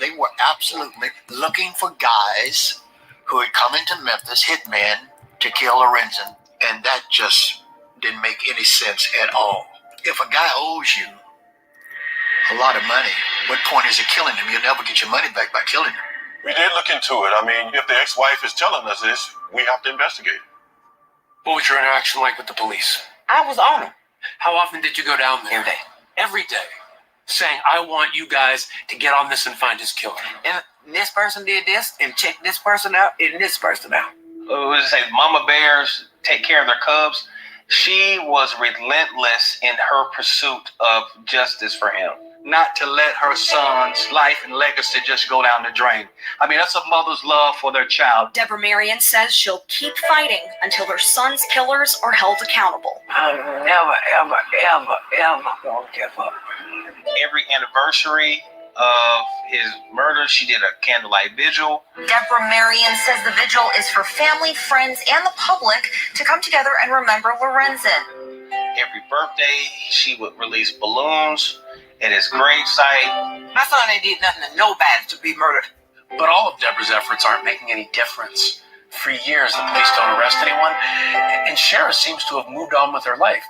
They were absolutely looking for guys who had come into Memphis, hitmen, to kill Lorenzen, and that just didn't make any sense at all. If a guy owes you a lot of money, what point is it killing him? You'll never get your money back by killing him. We did look into it. If the ex-wife is telling us this, we have to investigate. What was your interaction like with the police? I was on him. How often did you go down there? Every day. Every day. Saying, I want you guys to get on this and find his killer. And this person did this, and check this person out, and this person out. Mama bears take care of their cubs. She was relentless in her pursuit of justice for him. not to let her son's life and legacy just go down the drain. I mean, that's a mother's love for their child. Deborah Marion says she'll keep fighting until her son's killers are held accountable. I'm never, ever, ever, ever gonna give up. Every anniversary of his murder, she did a candlelight vigil. Deborah Marion says the vigil is for family, friends, and the public to come together and remember Lorenzen. Every birthday, she would release balloons at his gravesite. My son ain't did nothing to nobody to be murdered. But all of Deborah's efforts aren't making any difference. For years, the police don't arrest anyone, and Shara seems to have moved on with her life.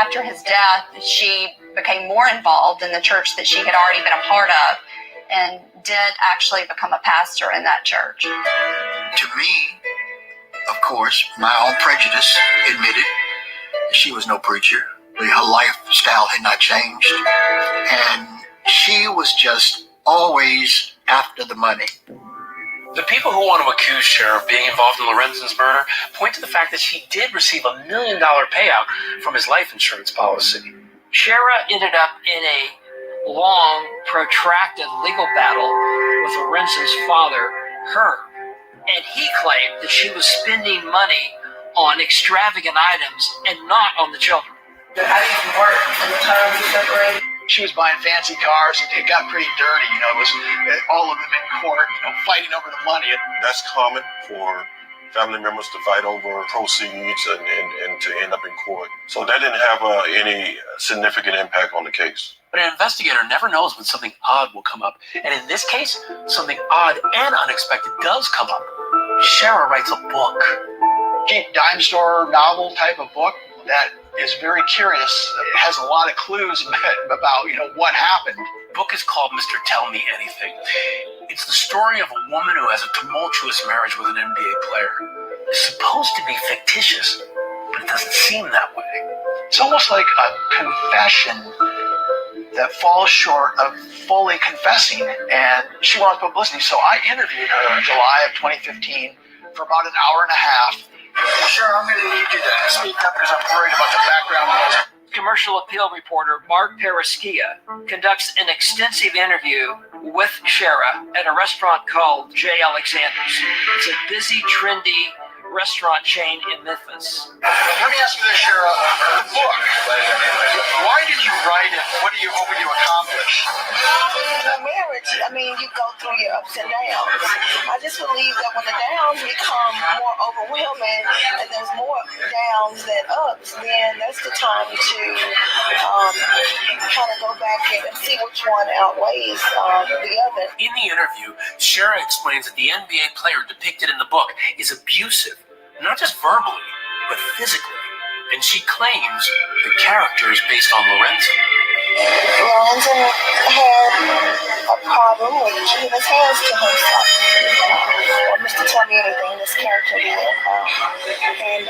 After his death, she became more involved in the church that she had already been a part of and did actually become a pastor in that church. To me, of course, my own prejudice admitted she was no preacher. Her lifestyle had not changed. And she was just always after the money. The people who want to accuse Shara of being involved in Lorenzen's murder point to the fact that she did receive $1 million payout from his life insurance policy. Shara ended up in a long, protracted legal battle with Lorenzen's father, Herb, and he claimed that she was spending money on extravagant items and not on the children. How did you work in the time you separated? She was buying fancy cars, and it got pretty dirty. It was all of them in court, fighting over the money. That's common for family members to fight over proceeds and to end up in court. So that didn't have any significant impact on the case. But an investigator never knows when something odd will come up. And in this case, something odd and unexpected does come up. Shara writes a book. Cheap dime store novel type of book that is very curious. It has a lot of clues about what happened. The book is called Mr. Tell Me Anything. It's the story of a woman who has a tumultuous marriage with an NBA player. It's supposed to be fictitious, but it doesn't seem that way. It's almost like a confession that falls short of fully confessing, and she wants publicity. So I interviewed her in July of 2015 for about an hour and a half. Sure, I'm going to need you to speak up because I'm worried about the background noise. Commercial appeal reporter Mark Paraschia conducts an extensive interview with Shara at a restaurant called J. Alexander's. It's a busy, trendy restaurant chain in Memphis. Let me ask you this, Shara. The book, why did you write it? What are you hoping to accomplish? In marriage, you go through your ups and downs. I just believe that when the downs become more overwhelming and there's more downs than ups, then that's the time to kind of go back and see which one outweighs the other. In the interview, Shara explains that the NBA player depicted in the book is abusive, not just verbally, but physically. And she claims the character is based on Lorenzen. Lorenzen had a problem with keeping his hands to himself. Or Mr. Tell Me Anything, this character did. And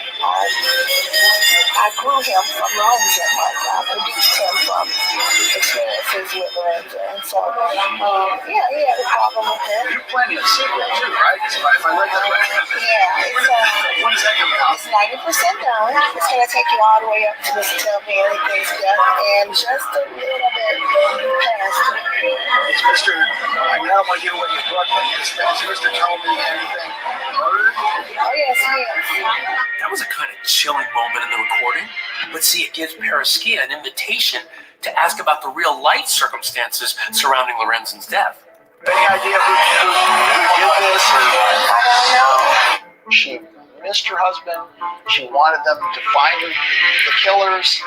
I grew him from Lorenzen. I produced him from experiences with Lorenzen. And so, he had a problem with it. You're planning a sequel too, right? If I read that right. Yeah. When is that coming out? It's 90% done. It's going to take you all the way up to Mr. Tell Me Anything's death. And just a little bit past it. It's Mr. I don't want to give away your book, but it's Mr. Tell Me Anything. Oh, yes, yes. That was a kind of chilling moment in the recording. But see, it gives Paraschia an invitation to ask about the real life circumstances surrounding Lorenzen's death. Any idea who did this? I don't know. She missed her husband. She wanted them to find the killers,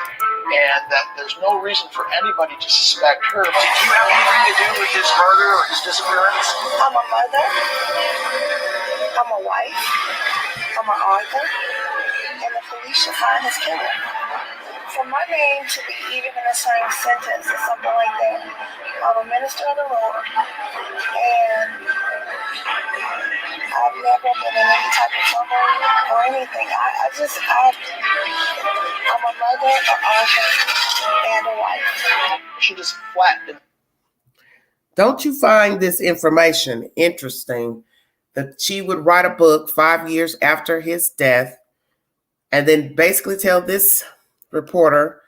and that there's no reason for anybody to suspect her. Did you have anything to do with his murder or his disappearance? I'm a mother. I'm a wife. I'm an author. And the police should find his killer. For my name to be even in the same sentence or something like that, I'm a minister of the Lord. And I've never been in any type of trouble or anything. I'm a mother, an author, and a wife. She just flattened. Don't you find this information interesting that she would write a book 5 years after his death and then basically tell this reporter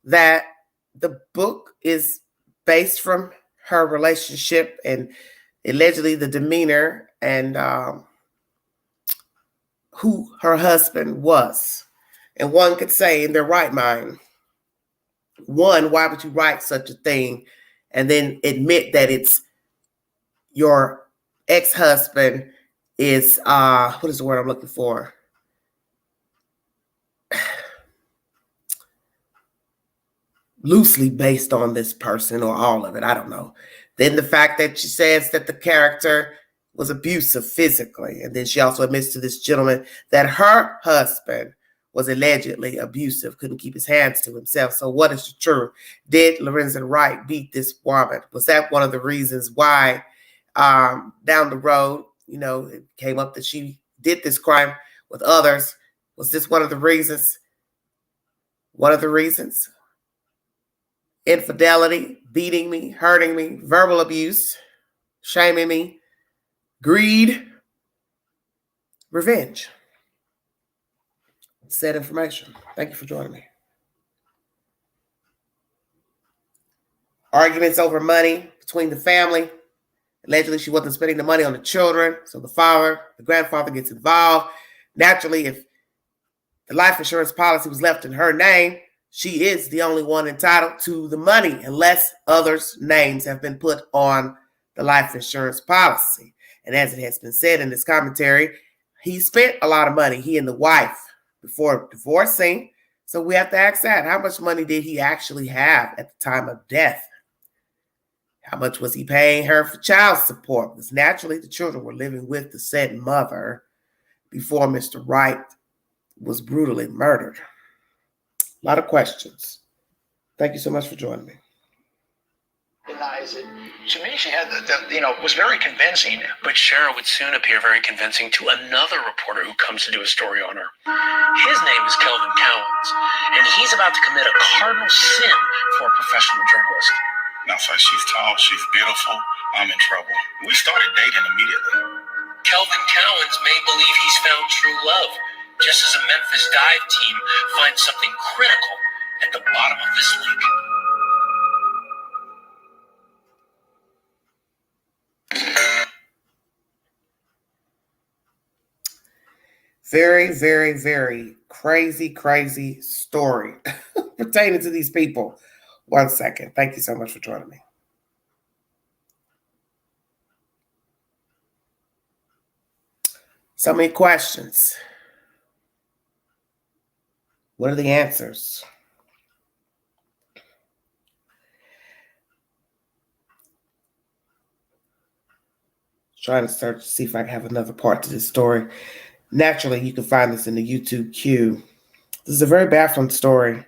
that the book is based from her relationship and allegedly the demeanor and who her husband was. And one could say in their right mind, one, why would you write such a thing and then admit that it's your ex-husband is, what is the word I'm looking for? Loosely based on this person or all of it, I don't know. Then the fact that she says that the character was abusive physically. And then she also admits to this gentleman that her husband was allegedly abusive, couldn't keep his hands to himself. So what is the truth? Did Lorenzen Wright beat this woman? Was that one of the reasons why down the road, it came up that she did this crime with others? Was this one of the reasons? One of the reasons? Infidelity, beating me, hurting me, verbal abuse, shaming me, greed, revenge. Said information. Thank you for joining me. Arguments over money between the family. Allegedly, she wasn't spending the money on the children, so the grandfather gets involved. Naturally, if the life insurance policy was left in her name, she is the only one entitled to the money unless others' names have been put on the life insurance policy. And as it has been said in this commentary, he spent a lot of money, he and the wife, before divorcing. So we have to ask that. How much money did he actually have at the time of death? How much was he paying her for child support? Because naturally the children were living with the said mother before Mr. Wright was brutally murdered. A lot of questions. Thank you so much for joining me. Denies it. To me, she had was very convincing, but Shara would soon appear very convincing to another reporter who comes to do a story on her. His name is Kelvin Cowens, and he's about to commit a cardinal sin for a professional journalist. Now, so she's tall, she's beautiful, I'm in trouble. We started dating immediately. Kelvin Cowens may believe he's found true love, just as a Memphis dive team finds something critical at the bottom of this lake. Very, very, very crazy story pertaining to these people. 1 second. Thank you so much for joining me. So many questions. What are the answers? Trying to search to see if I can have another part to this story. Naturally, you can find this in the YouTube queue. This is a very baffling story,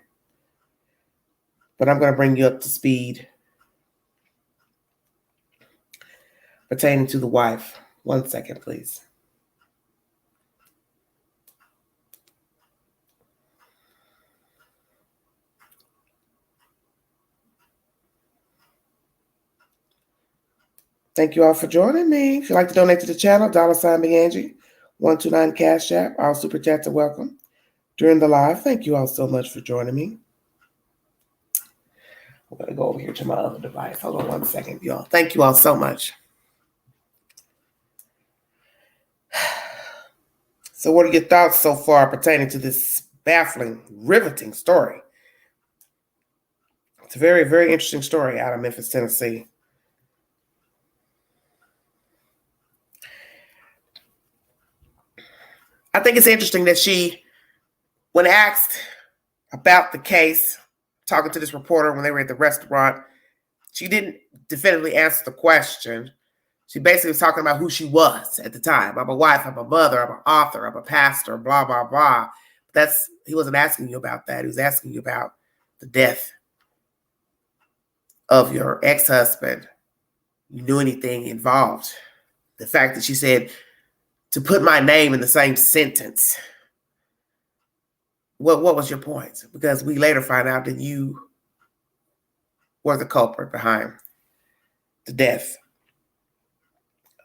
but I'm going to bring you up to speed pertaining to the wife. 1 second, please. Thank you all for joining me. If you'd like to donate to the channel, $BigAngie, 129 Cash App. All super chats are welcome during the live. Thank you all so much for joining me. I'm going to go over here to my other device. Hold on 1 second, y'all. Thank you all so much. So what are your thoughts so far pertaining to this baffling, riveting story? It's a very, very interesting story out of Memphis, Tennessee. I think it's interesting that she, when asked about the case, talking to this reporter when they were at the restaurant, she didn't definitively answer the question. She basically was talking about who she was at the time. I'm a wife, I'm a mother, I'm an author, I'm a pastor, blah, blah, blah. He wasn't asking you about that. He was asking you about the death of your ex-husband. You knew anything involved. The fact that she said, to put my name in the same sentence. What was your point? Because we later find out that you were the culprit behind the death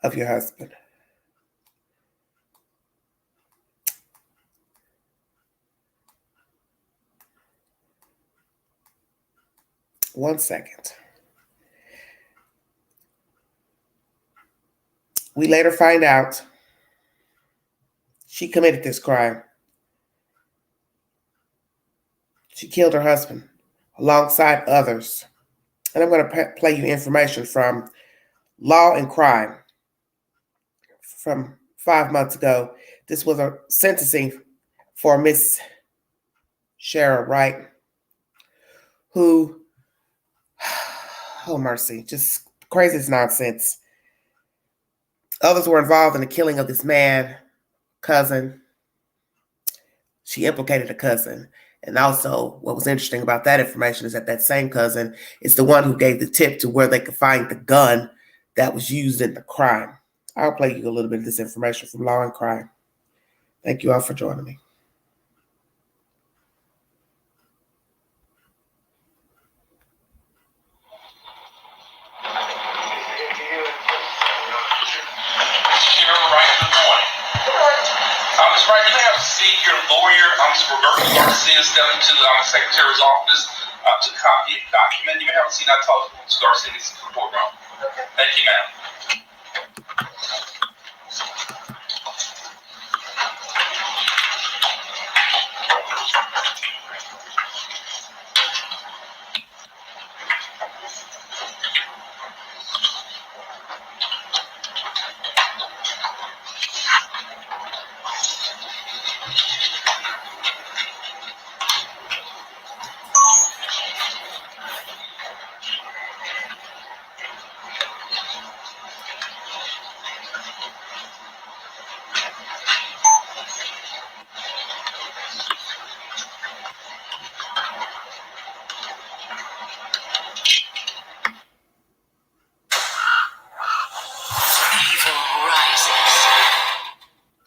of your husband. One second. we later find out she committed this crime. She killed her husband alongside others. And I'm going to play you information from Law and Crime from 5 months ago. This was a sentencing for Miss Cheryl Wright, who, oh mercy, just crazy nonsense. Others were involved in the killing of this man, cousin. She implicated a cousin. And also, what was interesting about that information is that that same cousin is the one who gave the tip to where they could find the gun that was used in the crime. I'll play you a little bit of this information from Law and Crime. Thank you all for joining me. Ms. Wright, you have to see your lawyer, Ms. Roberta Garcia, step into the secretary's office to copy a document. You may have seen I talked to Ms. Garcia in the courtroom. Thank you, ma'am.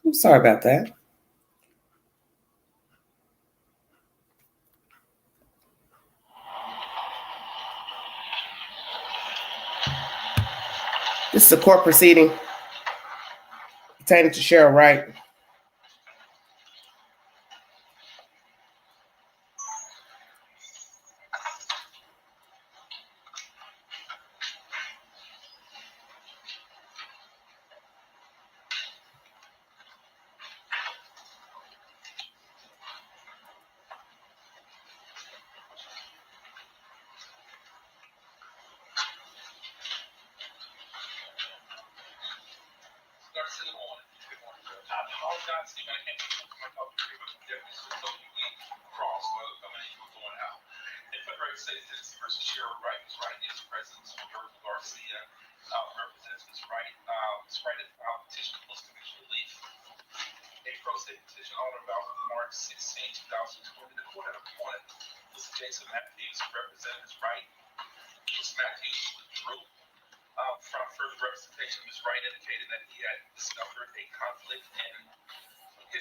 I'm sorry about that. This is a court proceeding pertaining to Cheryl Wright.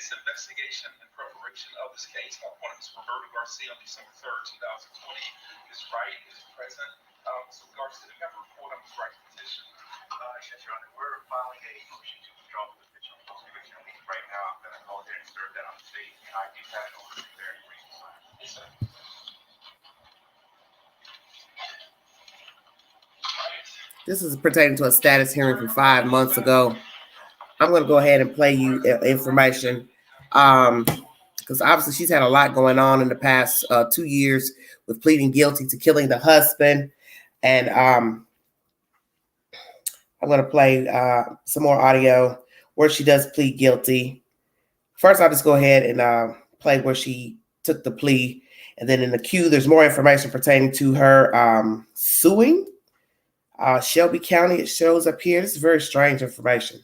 Investigation and preparation of this case. I appointed Ms. Roberta Garcia on December 3rd, 2020. Ms. Wright is present. Ms. Garcia, do you have a report on Ms. Wright's petition? Yes, Your Honor. We're filing a motion to withdraw the petition on post-conviction relief right now. I'm going to go ahead and serve that on the state, and I do have an order there to read. Yes, sir. This is pertaining to a status hearing from 5 months ago. I'm going to go ahead and play you information because obviously she's had a lot going on in the past 2 years with pleading guilty to killing the husband. And I'm going to play some more audio where she does plead guilty. First, I'll just go ahead and play where she took the plea. And then in the queue, there's more information pertaining to her suing Shelby County. It shows up here. This is very strange information.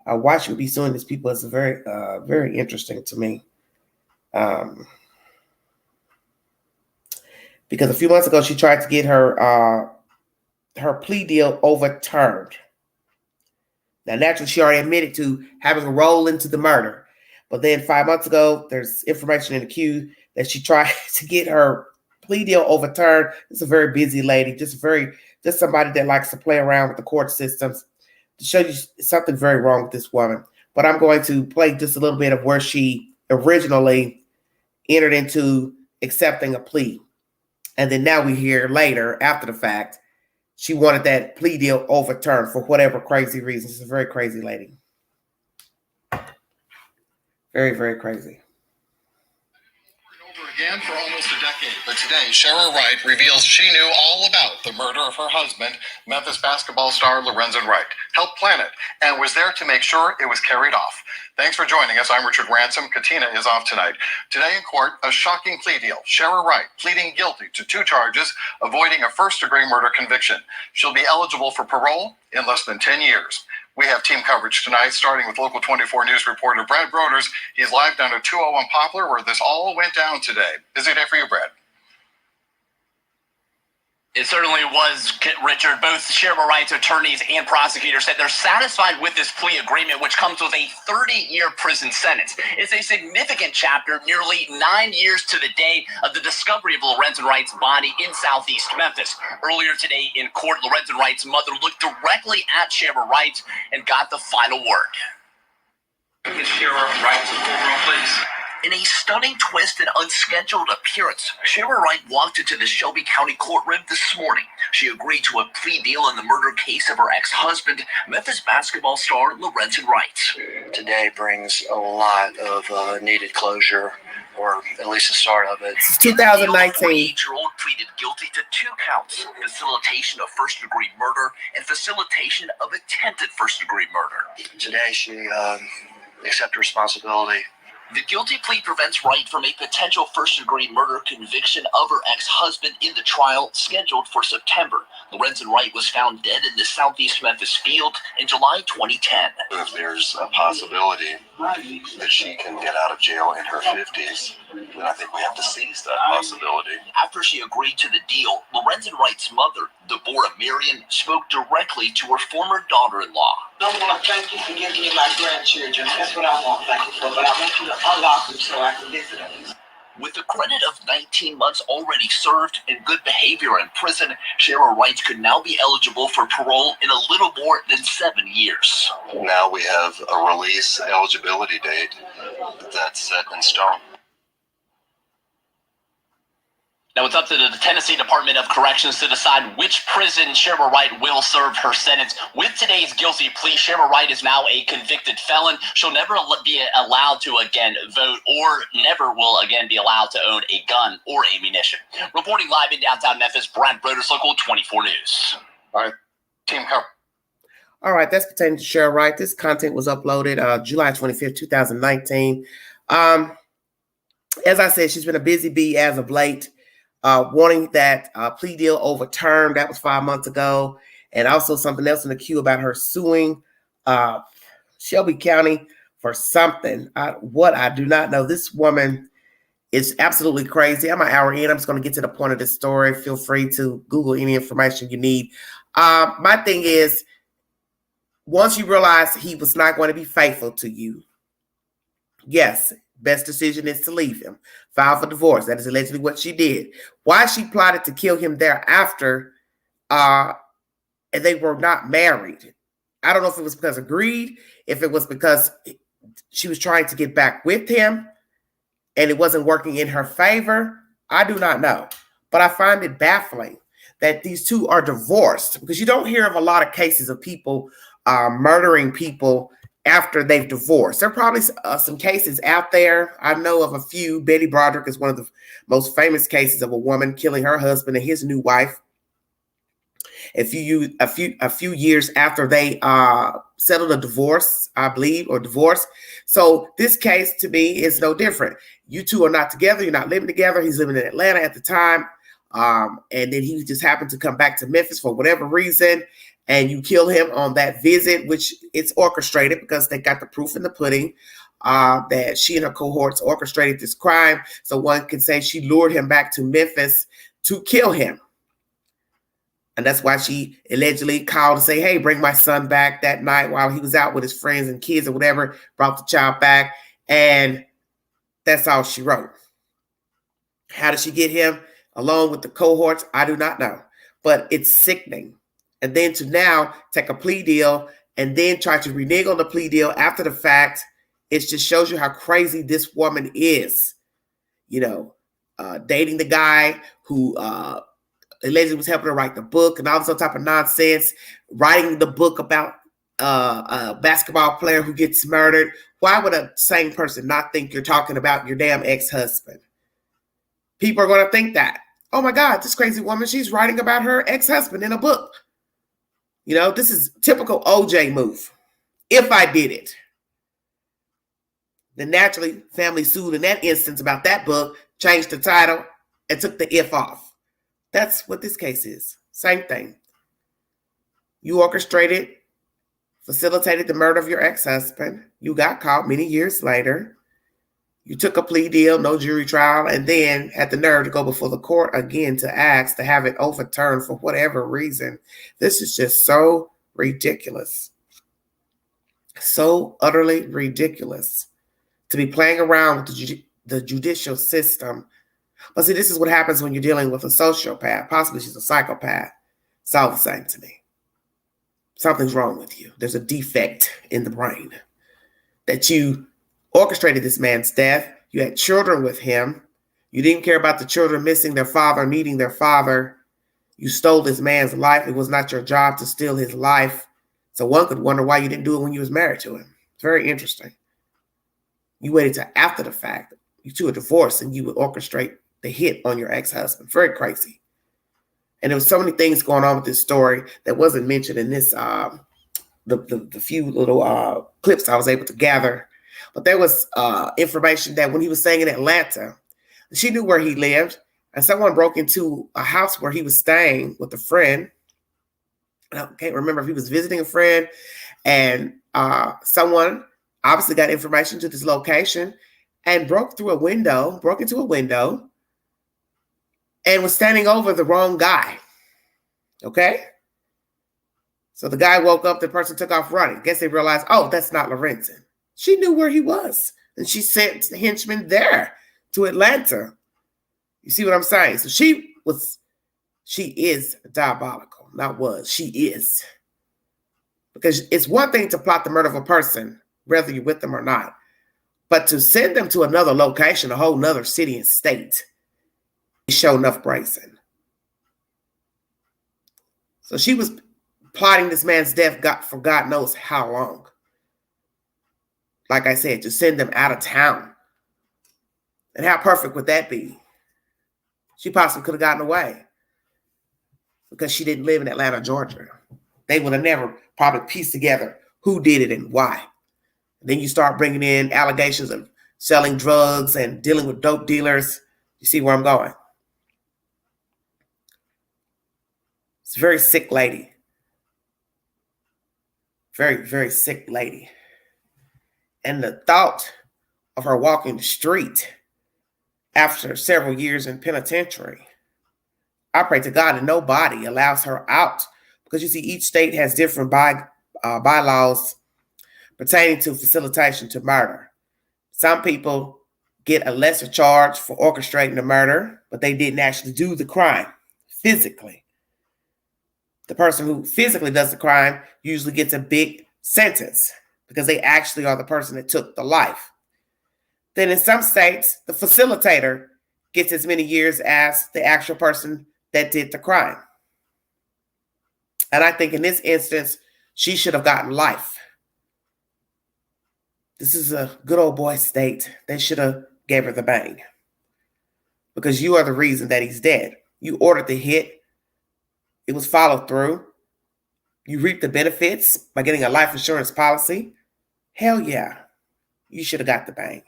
Why she would be suing these people is very, very interesting to me. Because a few months ago, she tried to get her plea deal overturned. Now, naturally, she already admitted to having a role into the murder. But then 5 months ago, there's information in the queue that she tried to get her plea deal overturned. It's a very busy lady, just somebody that likes to play around with the court systems. To show you something very wrong with this woman. But I'm going to play just a little bit of where she originally entered into accepting a plea. And then now we hear later, after the fact, she wanted that plea deal overturned for whatever crazy reason. She's a very crazy lady. Very, very crazy. Again for almost a decade, but today Cheryl Wright reveals she knew all about the murder of her husband, Memphis basketball star Lorenzen Wright, helped plan it, and was there to make sure it was carried off. Thanks for joining us. I'm Richard Ransom. Katina is off tonight. Today in court, a shocking plea deal. Cheryl Wright pleading guilty to 2 charges, avoiding a first-degree murder conviction. She'll be eligible for parole in less than 10 years. We have team coverage tonight, starting with Local 24 News reporter Brad Broders. He's live down at 201 Poplar, where this all went down today. Busy day for you, Brad. It certainly was, Richard. Both Cheryl Wright's attorneys and prosecutors said they're satisfied with this plea agreement, which comes with a 30-year prison sentence. It's a significant chapter, nearly 9 years to the day of the discovery of Lorenzen Wright's body in southeast Memphis. Earlier today in court, Lorenzen Wright's mother looked directly at Cheryl Wright and got the final word. Ms. Cheryl Wright to the courtroom, please. In a stunning twist and unscheduled appearance, Cheryl Wright walked into the Shelby County courtroom this morning. She agreed to a plea deal in the murder case of her ex-husband, Memphis basketball star Lorenzen Wright. Today brings a lot of needed closure, or at least the start of it. It's 2019. The 48-year-old pleaded guilty to 2 counts, facilitation of first-degree murder and facilitation of attempted first-degree murder. Today she accepted responsibility. The guilty plea prevents Wright from a potential first-degree murder conviction of her ex-husband in the trial scheduled for September. Lorenzen Wright was found dead in the southeast Memphis field in July 2010. If there's a possibility that she can get out of jail in her 50s, then I think we have to seize that possibility. After she agreed to the deal, Lorenzen Wright's mother, Deborah Marion, spoke directly to her former daughter-in-law. I want to thank you for giving me my grandchildren. That's what I want to thank you for. But I want you to unlock them so I can visit them. With a credit of 19 months already served and good behavior in prison, Cheryl Wright could now be eligible for parole in a little more than 7 years. Now we have a release eligibility date that's set in stone. Now it's up to the Tennessee Department of Corrections to decide which prison Cheryl Wright will serve her sentence. With today's guilty plea, Cheryl Wright is now a convicted felon. She'll never be allowed to again vote, or never will again be allowed to own a gun or ammunition. Reporting live in downtown Memphis, Brad Broders, Local 24 News. All right, team cover. All right, that's pertaining to Cheryl Wright. This content was uploaded July 25th, 2019. As I said, she's been a busy bee as of late. Wanting that plea deal overturned. That was 5 months ago. And also something else in the queue about her suing Shelby County for something. What I do not know. This woman is absolutely crazy. I'm an hour in. I'm just going to get to the point of this story. Feel free to Google any information you need. My thing is, once you realize he was not going to be faithful to you, yes, best decision is to leave him. File for divorce. That is allegedly what she did. Why she plotted to kill him thereafter, and they were not married. I don't know if it was because of greed, if it was because she was trying to get back with him and it wasn't working in her favor. I do not know. But I find it baffling that these two are divorced, because you don't hear of a lot of cases of people murdering people after they've divorced. There are probably some cases out there. I know of a few. Betty Broderick is one of the most famous cases of a woman killing her husband and his new wife a few years after they settled a divorce, I believe, or divorce. So this case to me is no different. You two are not together. You're not living together. He's living in Atlanta at the time. And then he just happened to come back to Memphis for whatever reason. And you kill him on that visit, which it's orchestrated because they got the proof in the pudding that she and her cohorts orchestrated this crime. So one can say she lured him back to Memphis to kill him. And that's why she allegedly called to say, hey, bring my son back that night while he was out with his friends and kids or whatever, brought the child back. And that's all she wrote. How did she get him along with the cohorts? I do not know. But it's sickening. And then to now take a plea deal and then try to renege on the plea deal after the fact, it just shows you how crazy this woman is. You know, dating the guy who allegedly was helping her write the book and all this other type of nonsense, writing the book about a basketball player who gets murdered. Why would a sane person not think you're talking about your damn ex-husband? People are going to think that. Oh my God, this crazy woman, she's writing about her ex-husband in a book. You know, this is typical OJ move. If I did it, then naturally family sued in that instance about that book, changed the title, and took the if off. That's what this case is. Same thing. You orchestrated, facilitated the murder of your ex-husband. You got caught many years later. You took a plea deal, no jury trial, and then had the nerve to go before the court again to ask to have it overturned for whatever reason. This is just so ridiculous. So utterly ridiculous to be playing around with the judicial system. But see, this is what happens when you're dealing with a sociopath. Possibly she's a psychopath. It's all the same to me. Something's wrong with you. There's a defect in the brain. That you orchestrated this man's death. You had children with him. You didn't care about the children missing their father, needing their father. You stole this man's life. It was not your job to steal his life. So one could wonder why you didn't do it when you was married to him. It's very interesting. You waited till after the fact. You two are divorced and you would orchestrate the hit on your ex-husband. Very crazy. And there was so many things going on with this story that wasn't mentioned in this, the few little clips I was able to gather. But there was information that when he was staying in Atlanta, she knew where he lived, and someone broke into a house where he was staying with a friend. I can't remember if he was visiting a friend, and someone obviously got information to this location and broke into a window, and was standing over the wrong guy. Okay? So the guy woke up, the person took off running. Guess they realized, oh, that's not Lorenzen. She knew where he was, and she sent henchmen there to Atlanta. You see what I'm saying? So she is diabolical. Not was, she is. Because it's one thing to plot the murder of a person, whether you're with them or not, but to send them to another location, a whole nother city and state, is sure enough brazen. So she was plotting this man's death for God knows how long. Like I said, to send them out of town. And how perfect would that be? She possibly could have gotten away because she didn't live in Atlanta, Georgia. They would have never probably pieced together who did it and why. Then you start bringing in allegations of selling drugs and dealing with dope dealers. You see where I'm going? It's a very sick lady. Very, very sick lady. And the thought of her walking the street after several years in penitentiary, I pray to God that nobody allows her out, because you see each state has different bylaws pertaining to facilitation to murder. Some people get a lesser charge for orchestrating the murder, but they didn't actually do the crime physically. The person who physically does the crime usually gets a big sentence because they actually are the person that took the life. Then in some states, the facilitator gets as many years as the actual person that did the crime. And I think in this instance, she should have gotten life. This is a good old boy state. They should have gave her the bang. Because you are the reason that he's dead. You ordered the hit. It was followed through. You reap the benefits by getting a life insurance policy. Hell yeah. You should have got the bang.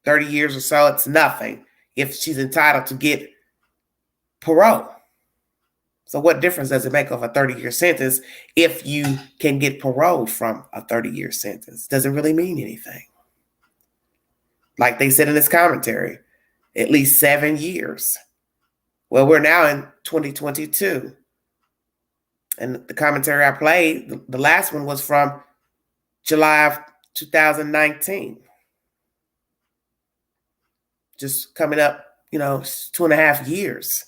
30 years or so, it's nothing if she's entitled to get parole. So what difference does it make of a 30-year sentence if you can get parole from a 30-year sentence? Doesn't really mean anything. Like they said in this commentary, at least 7 years. Well, we're now in 2022. And the commentary I played, the last one was from July of 2019. Just coming up, 2.5 years.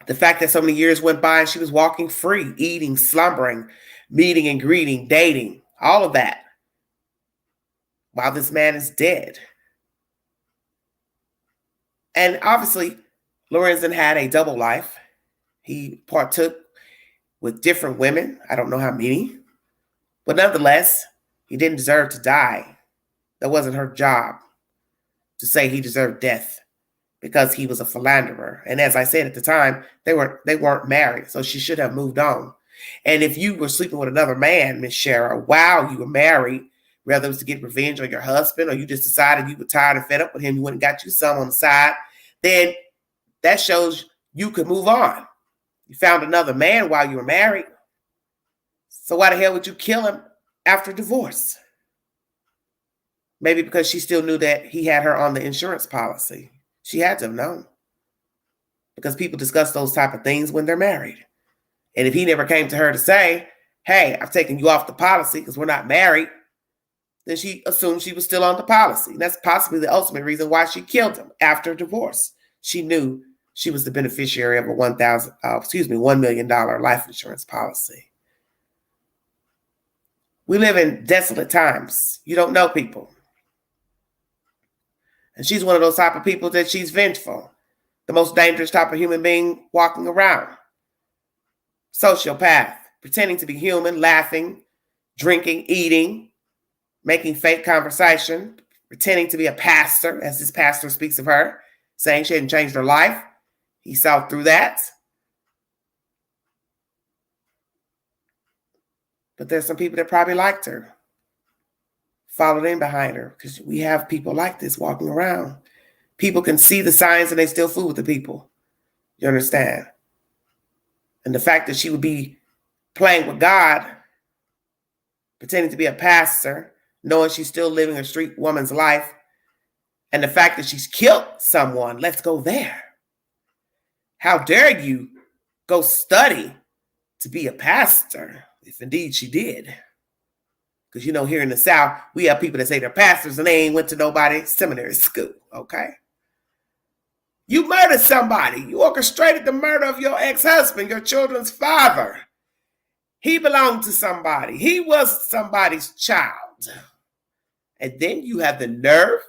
The fact that so many years went by and she was walking free, eating, slumbering, meeting and greeting, dating, all of that, while this man is dead. And obviously, Lorenzen had a double life. He partook with different women. I don't know how many. But nonetheless, he didn't deserve to die. That wasn't her job to say he deserved death because he was a philanderer. And as I said at the time, they weren't married, so she should have moved on. And if you were sleeping with another man, Miss Shara, while you were married, whether it was to get revenge on your husband or you just decided you were tired and fed up with him, you went and got you some on the side, then that shows you could move on. You found another man while you were married. So why the hell would you kill him after divorce? Maybe because she still knew that he had her on the insurance policy. She had to have known. Because people discuss those type of things when they're married. And if he never came to her to say, hey, I've taken you off the policy because we're not married, then she assumed she was still on the policy. And that's possibly the ultimate reason why she killed him after divorce. She knew she was the beneficiary of a $1 million life insurance policy. We live in desolate times. You don't know people. And she's one of those type of people that she's vengeful. The most dangerous type of human being walking around. Sociopath, pretending to be human, laughing, drinking, eating, making fake conversation, pretending to be a pastor, as this pastor speaks of her, saying she hadn't changed her life. He saw through that. But there's some people that probably liked her, followed in behind her, because we have people like this walking around. People can see the signs and they still fool with the people. You understand? And the fact that she would be playing with God, pretending to be a pastor, knowing she's still living a street woman's life, and the fact that she's killed someone, let's go there. How dare you go study to be a pastor, if indeed she did. Because, you know, here in the South, we have people that say they're pastors and they ain't went to nobody's seminary school, okay? You murdered somebody. You orchestrated the murder of your ex-husband, your children's father. He belonged to somebody. He was somebody's child. And then you have the nerve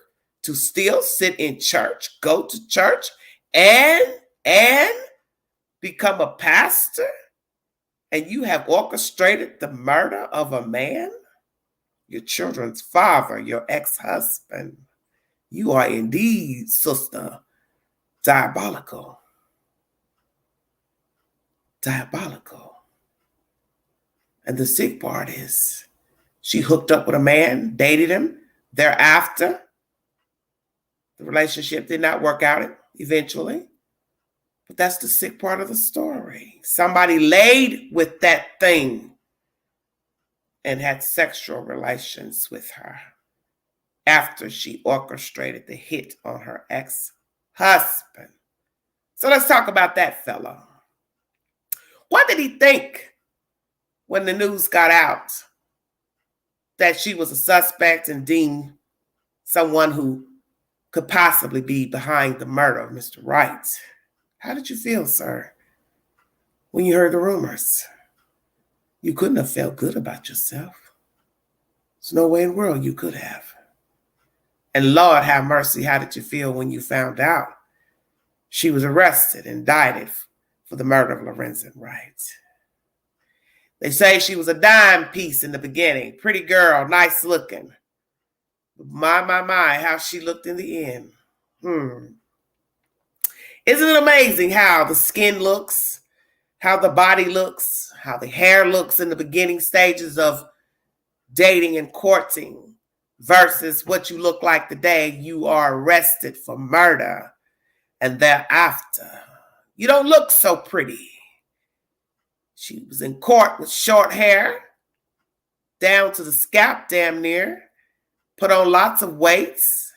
to still sit in church, go to church, and become a pastor? And you have orchestrated the murder of a man, your children's father, your ex-husband. You are indeed, sister, diabolical. Diabolical. And the sick part is she hooked up with a man, dated him. Thereafter, the relationship did not work out eventually. But that's the sick part of the story. Somebody laid with that thing and had sexual relations with her after she orchestrated the hit on her ex-husband. So let's talk about that fella. What did he think when the news got out that she was a suspect and deemed someone who could possibly be behind the murder of Mr. Wright? How did you feel, sir, when you heard the rumors? You couldn't have felt good about yourself. There's no way in the world you could have. And Lord have mercy, how did you feel when you found out she was arrested and indicted for the murder of Lorenzen Wright? They say she was a dime piece in the beginning. Pretty girl, nice looking. My, how she looked in the end. Isn't it amazing how the skin looks, how the body looks, how the hair looks in the beginning stages of dating and courting versus what you look like the day you are arrested for murder and thereafter? You don't look so pretty. She was in court with short hair, down to the scalp damn near, put on lots of weights.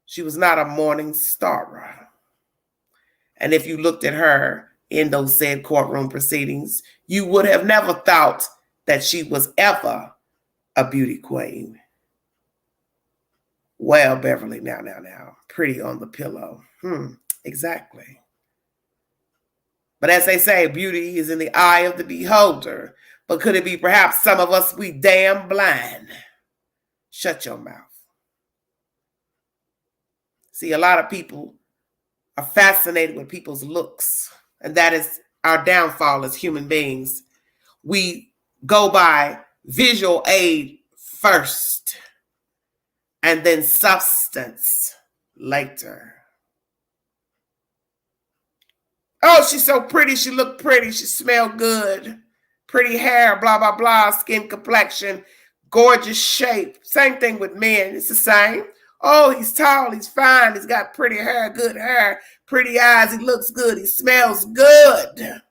She was not a morning star. And if you looked at her in those said courtroom proceedings, you would have never thought that she was ever a beauty queen. Well, Beverly, now, pretty on the pillow. Exactly. But as they say, beauty is in the eye of the beholder. But could it be perhaps some of us, we damn blind? Shut your mouth. See, a lot of people are fascinated with people's looks. And that is our downfall as human beings. We go by visual aid first and then substance later. Oh, she's so pretty. She looked pretty. She smelled good. Pretty hair, blah, blah, blah. Skin complexion, gorgeous shape. Same thing with men. It's the same. Oh, he's tall. He's fine. He's got pretty hair, good hair, pretty eyes. He looks good. He smells good.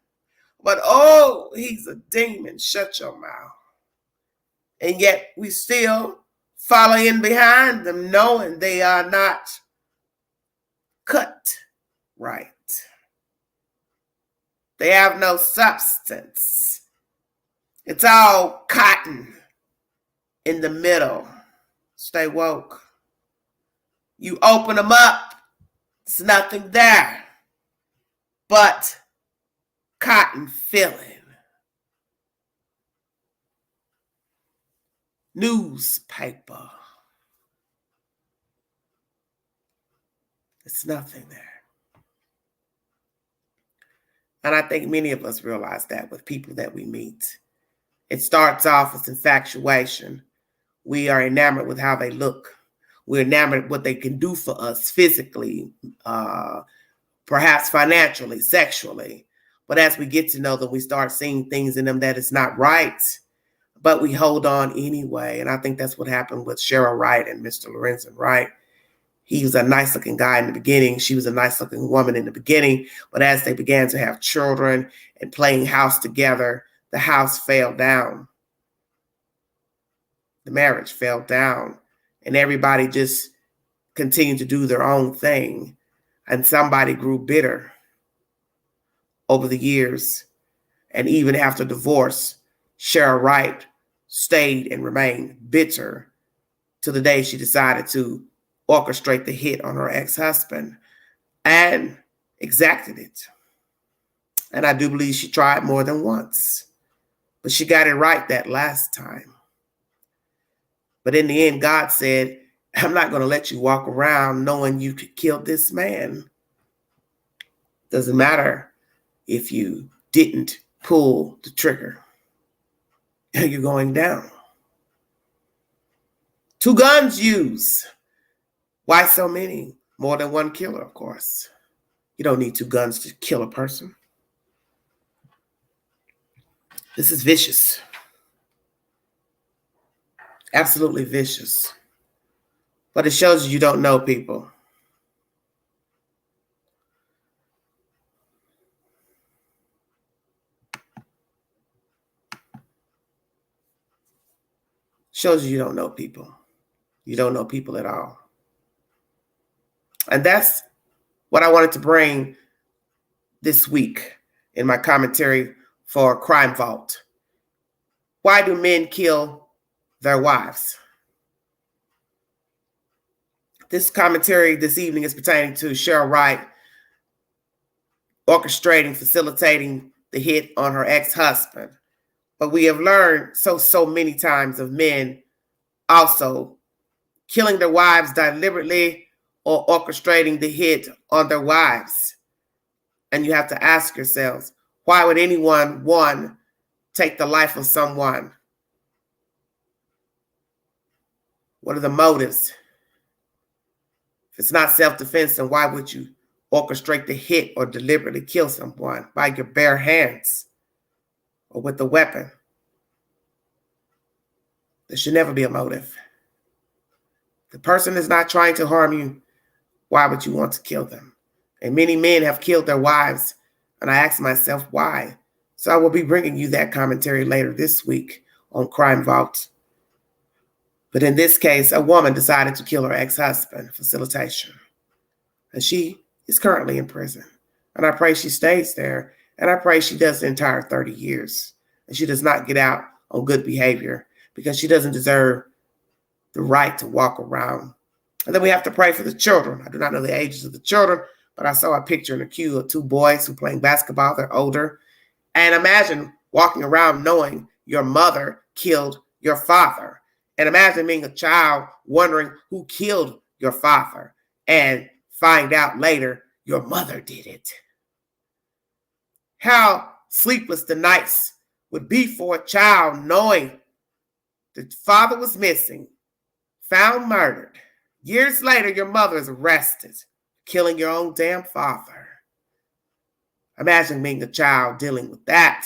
But, oh, he's a demon. Shut your mouth. And yet we still follow in behind them knowing they are not cut right. They have no substance. It's all cotton in the middle. Stay woke. You open them up, there's nothing there but cotton filling. Newspaper. It's nothing there. And I think many of us realize that with people that we meet. It starts off as infatuation. We are enamored with how they look. We're enamored with what they can do for us physically, perhaps financially, sexually. But as we get to know them, we start seeing things in them that is not right, but we hold on anyway. And I think that's what happened with Cheryl Wright and Mr. Lorenzen Wright. He was a nice-looking guy in the beginning. She was a nice-looking woman in the beginning. But as they began to have children and playing house together, the house fell down. The marriage fell down. And everybody just continued to do their own thing. And somebody grew bitter over the years. And even after divorce, Cheryl Wright stayed and remained bitter to the day she decided to orchestrate the hit on her ex-husband and exacted it. And I do believe she tried more than once, but she got it right that last time. But in the end, God said, I'm not going to let you walk around knowing you killed this man. Doesn't matter if you didn't pull the trigger. You're going down. 2 guns used. Why so many? More than one killer, of course. You don't need 2 guns to kill a person. This is vicious. Absolutely vicious. But it shows you don't know people. Shows you don't know people. You don't know people at all. And that's what I wanted to bring this week in my commentary for Crime Vault. Why do men kill their wives? This commentary this evening is pertaining to Cheryl Wright orchestrating, facilitating the hit on her ex-husband. But we have learned so many times of men also killing their wives deliberately or orchestrating the hit on their wives. And you have to ask yourselves, why would anyone, one, take the life of someone? What are the motives? If it's not self-defense, then why would you orchestrate the hit or deliberately kill someone by your bare hands or with a weapon? There should never be a motive. The person is not trying to harm you. Why would you want to kill them? And many men have killed their wives, and I ask myself why. So I will be bringing you that commentary later this week on Crime Vault. But in this case, a woman decided to kill her ex-husband, facilitation. And she is currently in prison. And I pray she stays there. And I pray she does the entire 30 years. And she does not get out on good behavior because she doesn't deserve the right to walk around. And then we have to pray for the children. I do not know the ages of the children, but I saw a picture in the queue of 2 boys who are playing basketball. They're older. And imagine walking around knowing your mother killed your father. And imagine being a child wondering who killed your father and find out later your mother did it. How sleepless the nights would be for a child knowing the father was missing, found murdered. Years later, your mother is arrested, killing your own damn father. Imagine being a child dealing with that,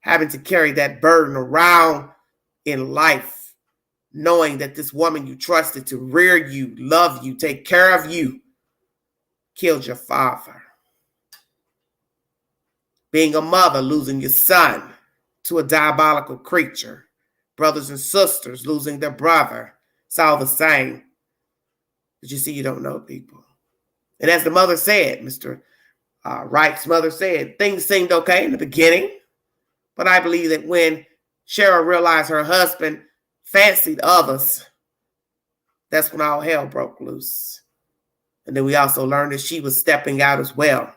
having to carry that burden around in life, knowing that this woman you trusted to rear you, love you, take care of you, killed your father. Being a mother, losing your son to a diabolical creature. Brothers and sisters losing their brother. It's all the same. But you see, you don't know people. And as the mother said, Mr. Wright's mother said, things seemed okay in the beginning. But I believe that when Cheryl realized her husband fancied others, that's when all hell broke loose. And then we also learned that she was stepping out as well.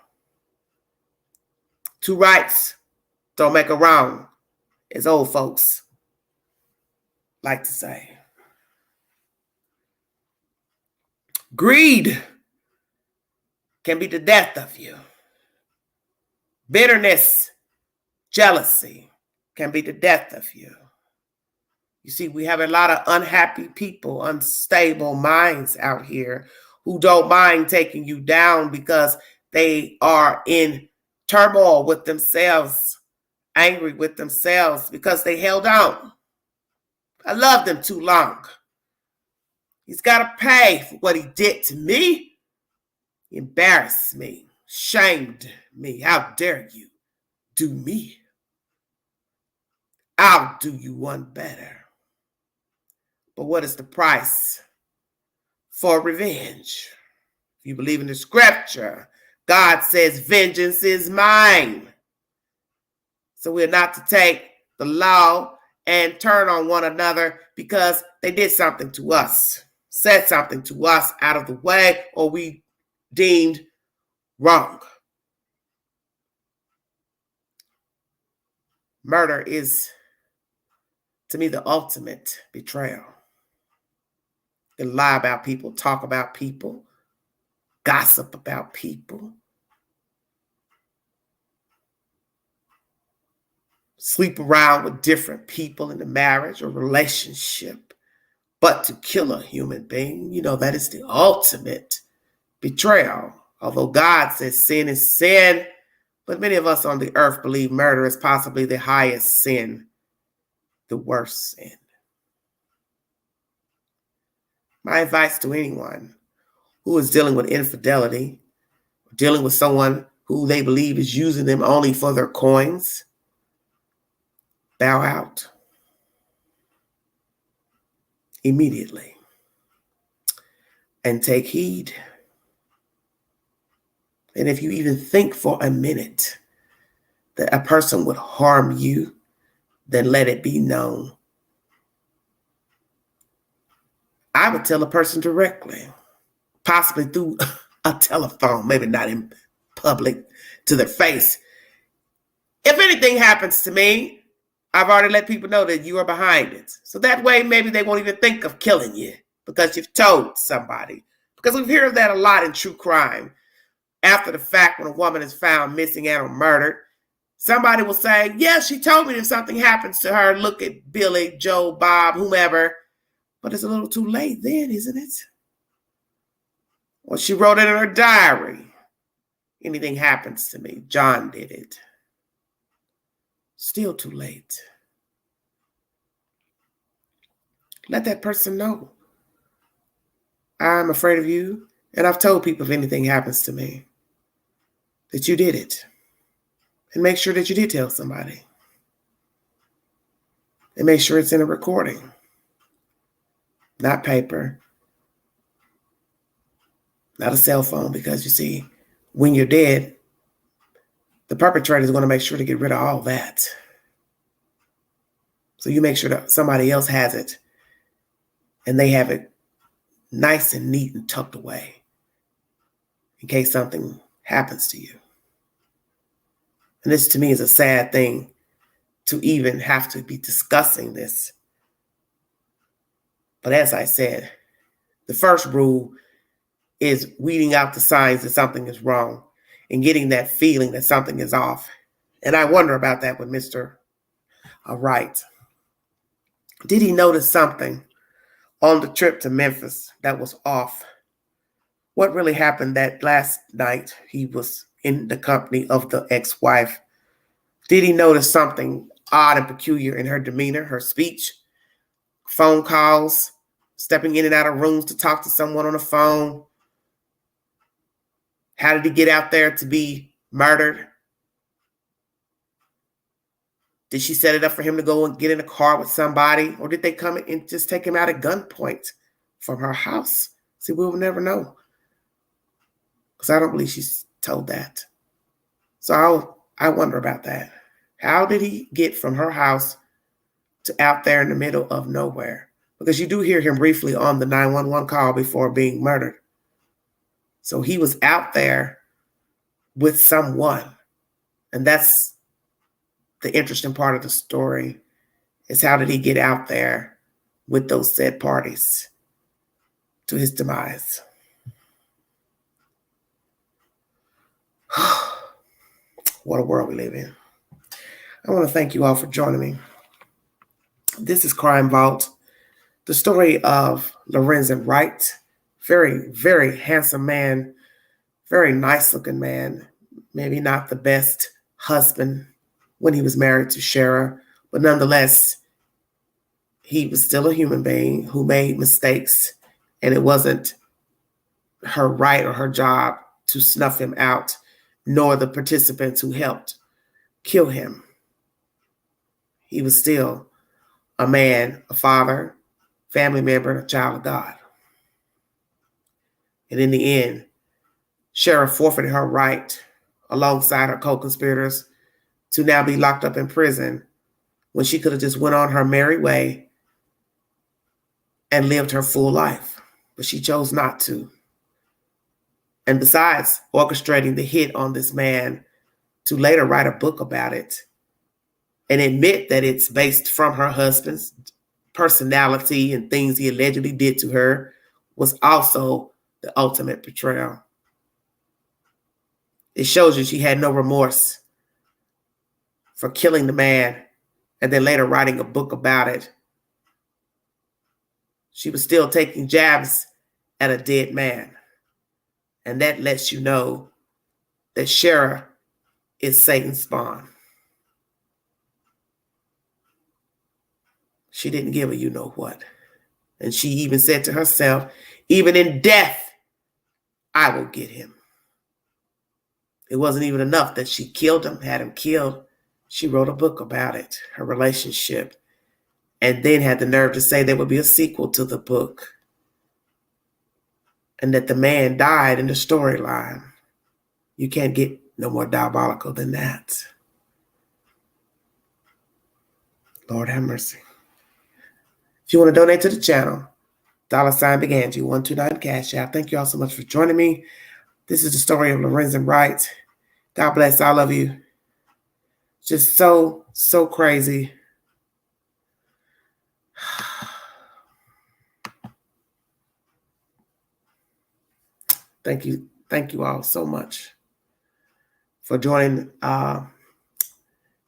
Two rights don't make a wrong, as old folks like to say. Greed can be the death of you. Bitterness, jealousy can be the death of you. You see, we have a lot of unhappy people, unstable minds out here who don't mind taking you down because they are in turmoil with themselves, angry with themselves because they held on. I loved him too long. He's got to pay for what he did to me. He embarrassed me, shamed me. How dare you do me? I'll do you one better. But what is the price for revenge? If you believe in the scripture, God says, vengeance is mine. So we're not to take the law and turn on one another because they did something to us, said something to us out of the way, or we deemed wrong. Murder is, to me, the ultimate betrayal. They lie about people, talk about people, gossip about people, sleep around with different people in a marriage or relationship. But to kill a human being, that is the ultimate betrayal. Although God says sin is sin, but many of us on the earth believe murder is possibly the highest sin, the worst sin. My advice to anyone who is dealing with infidelity, dealing with someone who they believe is using them only for their coins, bow out immediately and take heed. And if you even think for a minute that a person would harm you, then let it be known. I would tell a person directly, possibly through a telephone, maybe not in public, to their face. If anything happens to me, I've already let people know that you are behind it. So that way, maybe they won't even think of killing you because you've told somebody. Because we hear that a lot in true crime. After the fact, when a woman is found missing and or murdered, somebody will say, yeah, she told me if something happens to her, look at Billy, Joe, Bob, whomever. But it's a little too late then, isn't it? Well, she wrote it in her diary. Anything happens to me, John did it. Still too late. Let that person know. I'm afraid of you, and I've told people if anything happens to me, that you did it. And make sure that you did tell somebody. And make sure it's in a recording. Not paper. Not a cell phone, because you see, when you're dead, the perpetrator is going to make sure to get rid of all that. So you make sure that somebody else has it and they have it nice and neat and tucked away in case something happens to you. And this to me is a sad thing to even have to be discussing this. But as I said, the first rule is weeding out the signs that something is wrong and getting that feeling that something is off. And I wonder about that with Mr. Wright. Did he notice something on the trip to Memphis that was off? What really happened that last night he was in the company of the ex-wife? Did he notice something odd and peculiar in her demeanor, her speech, phone calls, stepping in and out of rooms to talk to someone on the phone? How did he get out there to be murdered? Did she set it up for him to go and get in a car with somebody? Or did they come and just take him out at gunpoint from her house? See, we will never know. Because I don't believe she's told that. So I wonder about that. How did he get from her house to out there in the middle of nowhere? Because you do hear him briefly on the 911 call before being murdered. So he was out there with someone. And that's the interesting part of the story, is how did he get out there with those said parties to his demise? What a world we live in. I want to thank you all for joining me. This is Crime Vault, the story of Lorenzen Wright. Very, very handsome man, very nice looking man. Maybe not the best husband when he was married to Shara, but nonetheless, he was still a human being who made mistakes, and it wasn't her right or her job to snuff him out, nor the participants who helped kill him. He was still a man, a father, family member, a child of God. And in the end, Shara forfeited her right alongside her co-conspirators to now be locked up in prison when she could have just went on her merry way and lived her full life. But she chose not to. And besides orchestrating the hit on this man to later write a book about it and admit that it's based from her husband's personality and things he allegedly did to her, was also the ultimate betrayal. It shows you she had no remorse for killing the man and then later writing a book about it. She was still taking jabs at a dead man. And that lets you know that Shara is Satan's spawn. She didn't give a you know what. And she even said to herself, even in death, I will get him. It wasn't even enough that she killed him, had him killed. She wrote a book about it, her relationship, and then had the nerve to say there would be a sequel to the book and that the man died in the storyline. You can't get no more diabolical than that. Lord have mercy. If you want to donate to the channel, $Big Angie 129 Cash App. Thank you all so much for joining me. This is the story of Lorenzen Wright. God bless all of you. Just so crazy. Thank you all so much for joining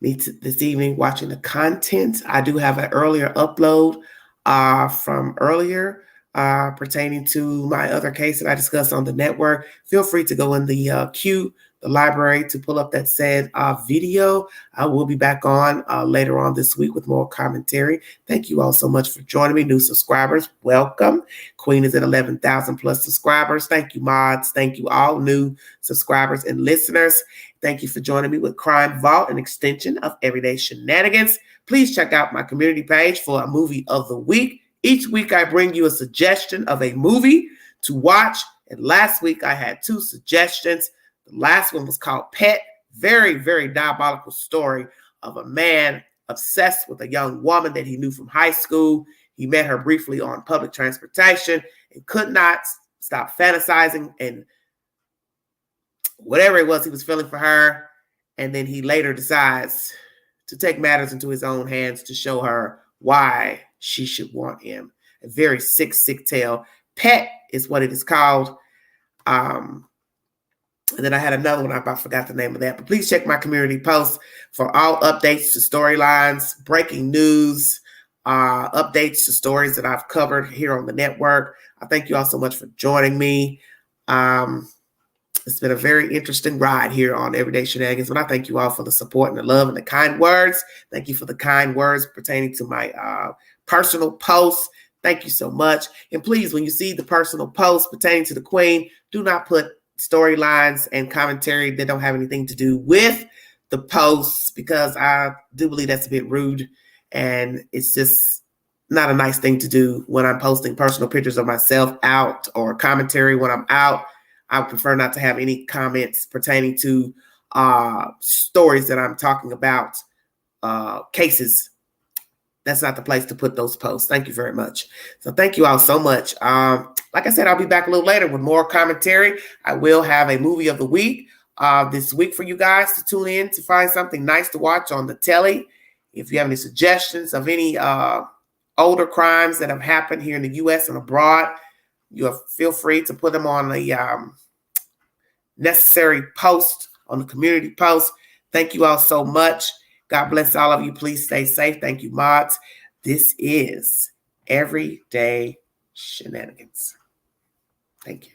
me this evening, watching the content. I do have an earlier upload from earlier pertaining to my other case that I discussed on the network. Feel free to go in the queue, the library, to pull up that said video. I will be back on later on this week with more commentary. Thank you all so much for joining me. New subscribers, welcome. Queen is at 11,000 plus subscribers. Thank you, mods. Thank you, all new subscribers and listeners. Thank you for joining me with Crime Vault, an extension of Everyday Shenanigans. Please check out my community page for a movie of the week. Each week, I bring you a suggestion of a movie to watch. And last week, I had 2 suggestions. The last one was called Pet. Very, very diabolical story of a man obsessed with a young woman that he knew from high school. He met her briefly on public transportation and could not stop fantasizing and whatever it was he was feeling for her. And then he later decides to take matters into his own hands to show her why she should want him. A very sick tale. Pet is what it is called. And then I had another one. I forgot the name of that. But please check my community posts for all updates to storylines, breaking news, updates to stories that I've covered here on the network. I thank you all so much for joining me. It's been a very interesting ride here on Everyday Shenanigans, but I thank you all for the support and the love and the kind words. Thank you for the kind words pertaining to my personal posts. Thank you so much. And please, when you see the personal posts pertaining to the Queen, do not put storylines and commentary that don't have anything to do with the posts, because I do believe that's a bit rude, and it's just not a nice thing to do when I'm posting personal pictures of myself out or commentary when I'm out. I would prefer not to have any comments pertaining to stories that I'm talking about, cases. That's not the place to put those posts. Thank you very much. So thank you all so much. Like I said, I'll be back a little later with more commentary. I will have a movie of the week this week for you guys to tune in to find something nice to watch on the telly. If you have any suggestions of any older crimes that have happened here in the U.S. and abroad, you feel free to put them on the necessary post, on the community post. Thank you all so much. God bless all of you. Please stay safe. Thank you, mods. This is Everyday Shenanigans. Thank you.